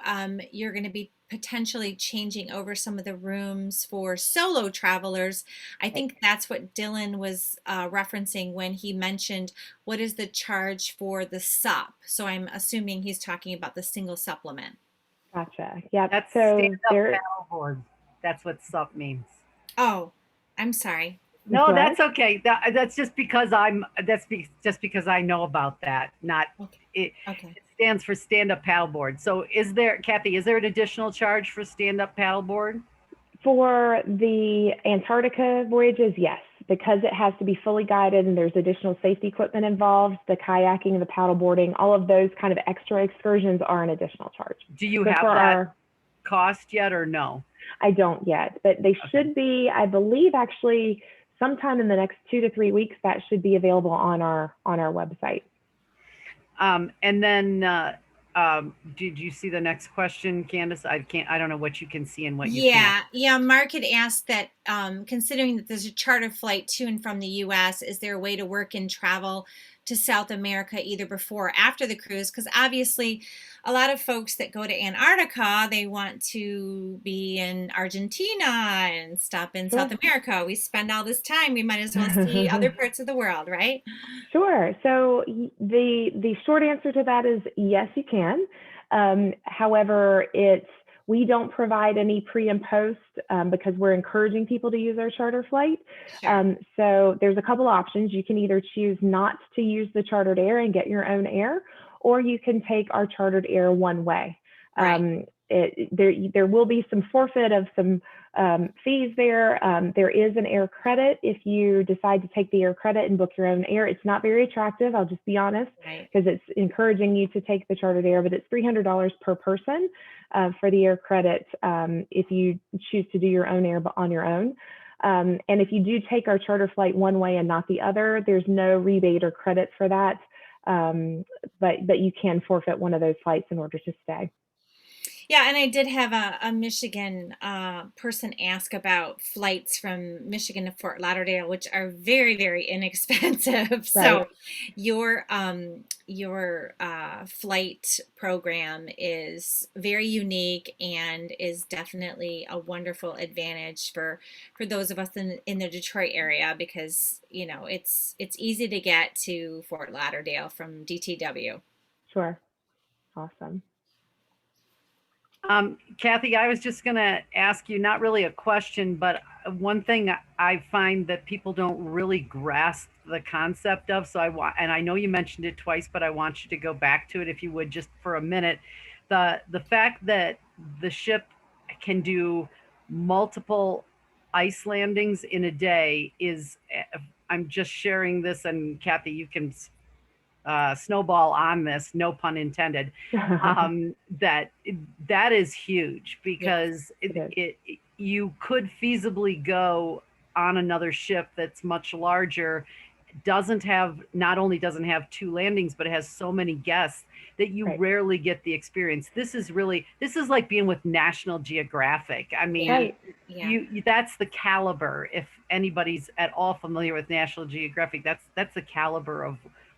you're going to be potentially changing over some of the rooms for solo travelers. I think that's what Dylan was referencing when he mentioned what is the charge for the sup. So I'm assuming he's talking about the single supplement. Gotcha. Yeah. That's so stand-up paddleboard. That's what sup means. Oh, I'm sorry. No, What? that's okay. That's just because just because I know about that. Not it. Okay. It stands for stand-up paddleboard. So, Kathy? Is there an additional charge for stand-up paddleboard? For the Antarctica voyages, yes, because it has to be fully guided and there's additional safety equipment involved. The kayaking, the paddleboarding, all of those kind of extra excursions are an additional charge. Do you have that cost yet, or no? I don't yet, but they should be. I believe actually sometime in the next 2 to 3 weeks that should be available on our website. And then did you see the next question, Candice? I don't know what you can see and what you can't. Yeah. Mark had asked that considering that there's a charter flight to and from the US, is there a way to work and travel to South America either before or after the cruise? Because obviously a lot of folks that go to Antarctica, they want to be in Argentina and stop in South America. We spend all this time, we might as well see other parts of the world, right? Sure. So the short answer to that is yes, you can. However, we don't provide any pre and post because we're encouraging people to use our charter flight. Sure. So there's a couple options. You can either choose not to use the chartered air and get your own air, or you can take our chartered air one way. Right. There will be some forfeit of some fees there. There is an air credit if you decide to take the air credit and book your own air. It's not very attractive, I'll just be honest, because it's encouraging you to take the chartered air, but it's $300 per person for the air credit if you choose to do your own air on your own. And if you do take our charter flight one way and not the other, there's no rebate or credit for that. But you can forfeit one of those flights in order to stay. Yeah, and I did have a Michigan person ask about flights from Michigan to Fort Lauderdale, which are very, very inexpensive. So Right. your flight program is very unique and is definitely a wonderful advantage for those of us in the Detroit area because it's easy to get to Fort Lauderdale from DTW. Sure. Awesome. Kathy, I was just going to ask you, not really a question, but one thing I find that people don't really grasp the concept of. So and I know you mentioned it twice, but I want you to go back to it if you would, just for a minute. The fact that the ship can do multiple ice landings in a day is, I'm just sharing this, and Kathy, you can snowball on this, no pun intended. That is huge because you could feasibly go on another ship that's much larger, not only doesn't have two landings, but it has so many guests that you rarely get the experience. This is like being with National Geographic. I mean, that's the caliber. If anybody's at all familiar with National Geographic, that's the caliber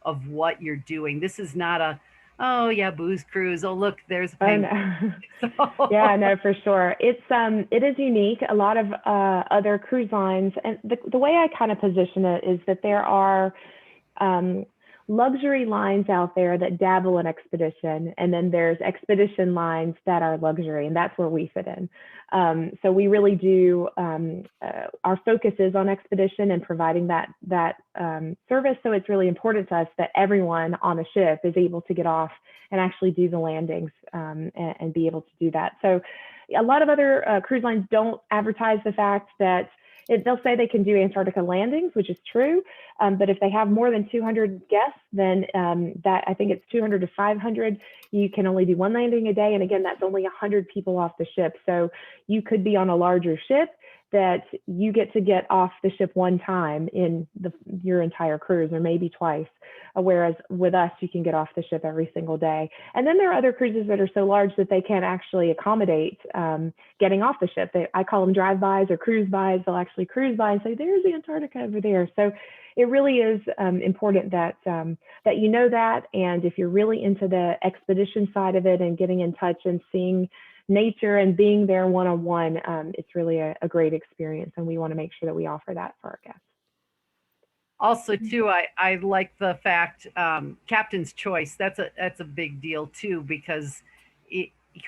of what you're doing. This is not a, oh yeah, booze cruise. Oh look, there's a penguin. Yeah, no, for sure. It is unique. A lot of other cruise lines, and the way I kind of position it is that there are luxury lines out there that dabble in expedition, and then there's expedition lines that are luxury, and that's where we fit in. So we really do, our focus is on expedition and providing that service. So it's really important to us that everyone on the ship is able to get off and actually do the landings and be able to do that. So a lot of other cruise lines don't advertise the fact that they'll say they can do Antarctica landings, which is true. But if they have more than 200 guests, then that I think it's 200 to 500, you can only do one landing a day. And again, that's only 100 people off the ship. So you could be on a larger ship that you get to get off the ship one time in your entire cruise, or maybe twice. Whereas with us, you can get off the ship every single day. And then there are other cruises that are so large that they can't actually accommodate getting off the ship. I call them drive-bys or cruise-bys. They'll actually cruise by and say, there's Antarctica over there. So it really is important that you know that. And if you're really into the expedition side of it and getting in touch and seeing nature and being there one-on-one, it's really a great experience. And we want to make sure that we offer that for our guests. Also, too, I like the fact captain's choice. That's a big deal too, because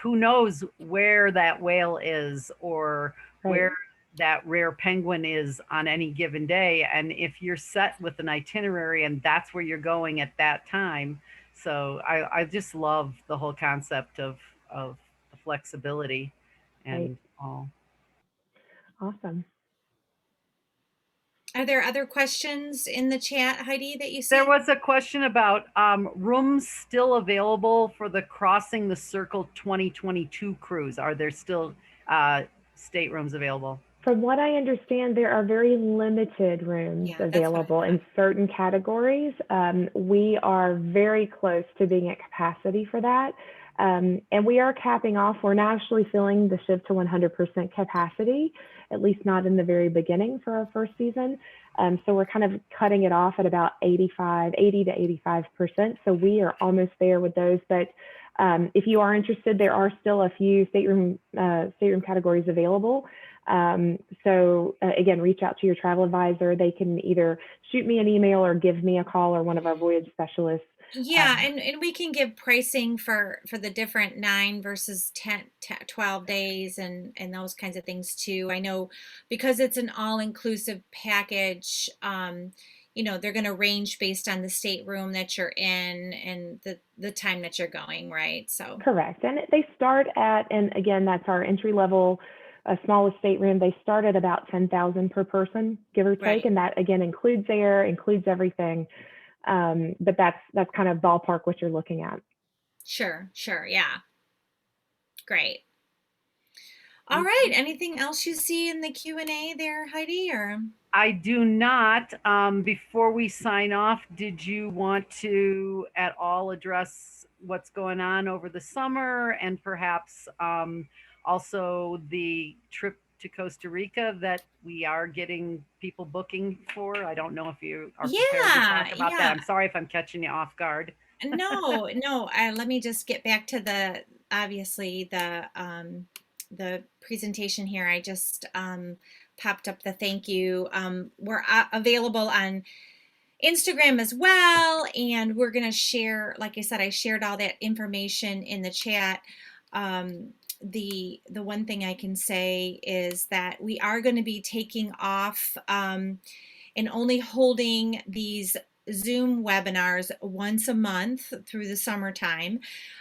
who knows where that whale is or where that rare penguin is on any given day. And if you're set with an itinerary and that's where you're going at that time, so I just love the whole concept of the flexibility and all. Awesome. Are there other questions in the chat, Heidi, that you see? There was a question about rooms still available for the Crossing the Circle 2022 cruise. Are there still staterooms available? From what I understand, there are very limited rooms available in certain categories. We are very close to being at capacity for that. And we are capping off. We're not actually filling the ship to 100% capacity, at least not in the very beginning for our first season. So we're kind of cutting it off at about 80 to 85%. So we are almost there with those. But if you are interested, there are still a few stateroom categories available. So again, reach out to your travel advisor. They can either shoot me an email or give me a call, or one of our voyage specialists. Yeah, and we can give pricing for the different 9 versus 12 days and those kinds of things too. I know because it's an all-inclusive package, they're going to range based on the stateroom that you're in and the time that you're going, right? So correct. And they start at, and again, that's our entry level smallest stateroom. They start at about $10,000 per person, give or take, and that again includes air, includes everything. But that's kind of ballpark what you're looking at. Sure. Yeah. Great. All right. Anything else you see in the Q&A there, Heidi? Or I do not. Before we sign off, did you want to at all address what's going on over the summer, and perhaps also the trip to Costa Rica that we are getting people booking for. I don't know if you are prepared to talk about that. I'm sorry if I'm catching you off guard. No, no. Let me just get back to obviously the presentation here. I just popped up the thank you. We're available on Instagram as well, and we're gonna share. Like I said, I shared all that information in the chat. The one thing I can say is that we are going to be taking off and only holding these Zoom webinars once a month through the summertime.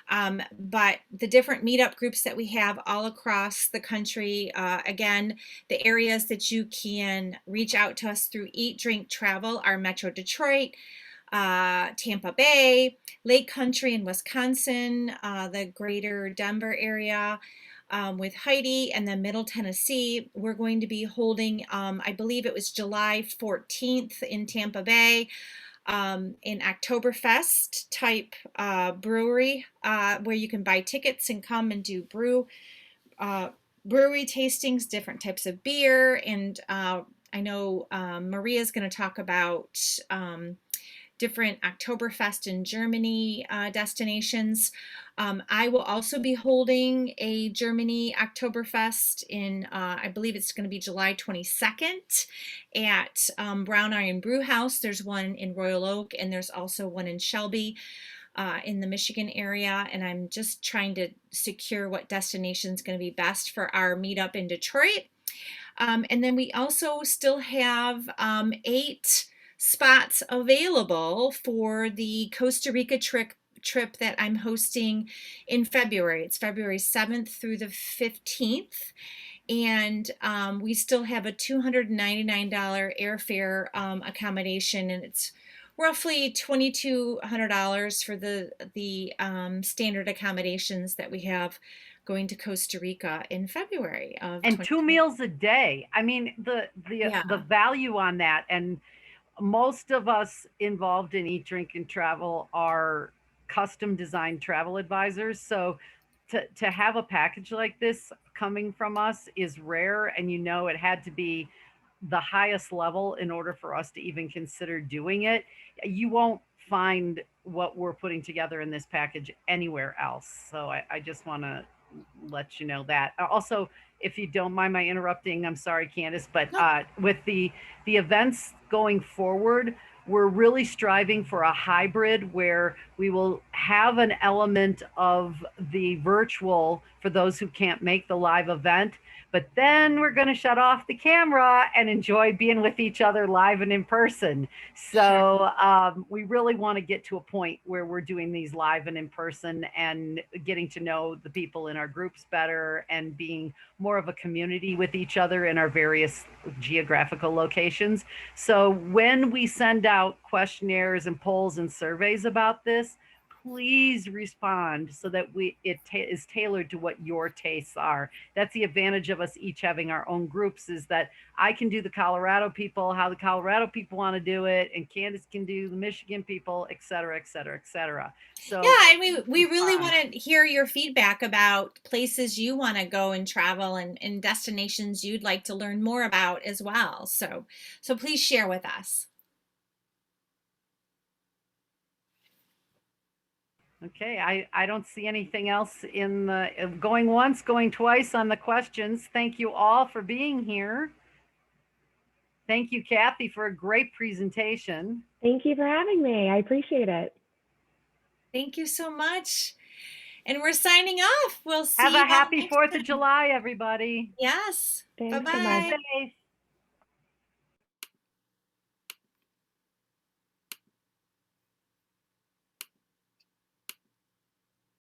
But the different meetup groups that we have all across the country, again, the areas that you can reach out to us through Eat, Drink, Travel are Metro Detroit, Tampa Bay, Lake Country in Wisconsin, the greater Denver area, with Heidi, and then Middle Tennessee. We're going to be holding, I believe it was July 14th in Tampa Bay, an Oktoberfest type brewery where you can buy tickets and come and do brewery tastings, different types of beer. And I know Maria's going to talk about different Oktoberfest in Germany destinations. I will also be holding a Germany Oktoberfest in, I believe it's going to be July 22nd at Brown Iron Brew House. There's one in Royal Oak, and there's also one in Shelby in the Michigan area. And I'm just trying to secure what destination is going to be best for our meetup in Detroit. And then we also still have 8 spots available for the Costa Rica trip that I'm hosting in February. It's February 7th through the 15th. And we still have a $299 airfare accommodation, and it's roughly $2,200 for the standard accommodations that we have going to Costa Rica in February of and 2 meals a day. I mean, the value on that, and most of us involved in Eat, Drink, and Travel are custom designed travel advisors. So to have a package like this coming from us is rare, and it had to be the highest level in order for us to even consider doing it. You won't find what we're putting together in this package anywhere else. So I just want to let you know that. Also, if you don't mind my interrupting, I'm sorry, Candice, but with the events going forward, we're really striving for a hybrid where we will have an element of the virtual for those who can't make the live event, but then we're going to shut off the camera and enjoy being with each other live and in person. So we really want to get to a point where we're doing these live and in person and getting to know the people in our groups better and being more of a community with each other in our various geographical locations. So when we send out questionnaires and polls and surveys about this, please respond so that it is tailored to what your tastes are. That's the advantage of us each having our own groups, is that I can do the Colorado people, how the Colorado people want to do it, and Candice can do the Michigan people, et cetera, et cetera, et cetera. So yeah, and we really want to hear your feedback about places you want to go and travel, and destinations you'd like to learn more about as well. So please share with us. Okay, I don't see anything else in the going once, going twice on the questions. Thank you all for being here. Thank you, Kathy, for a great presentation. Thank you for having me. I appreciate it. Thank you so much. And we're signing off. We'll see you. Have a happy 4th of July, everybody. Yes. Thanks Bye-bye. so much. Stay safe.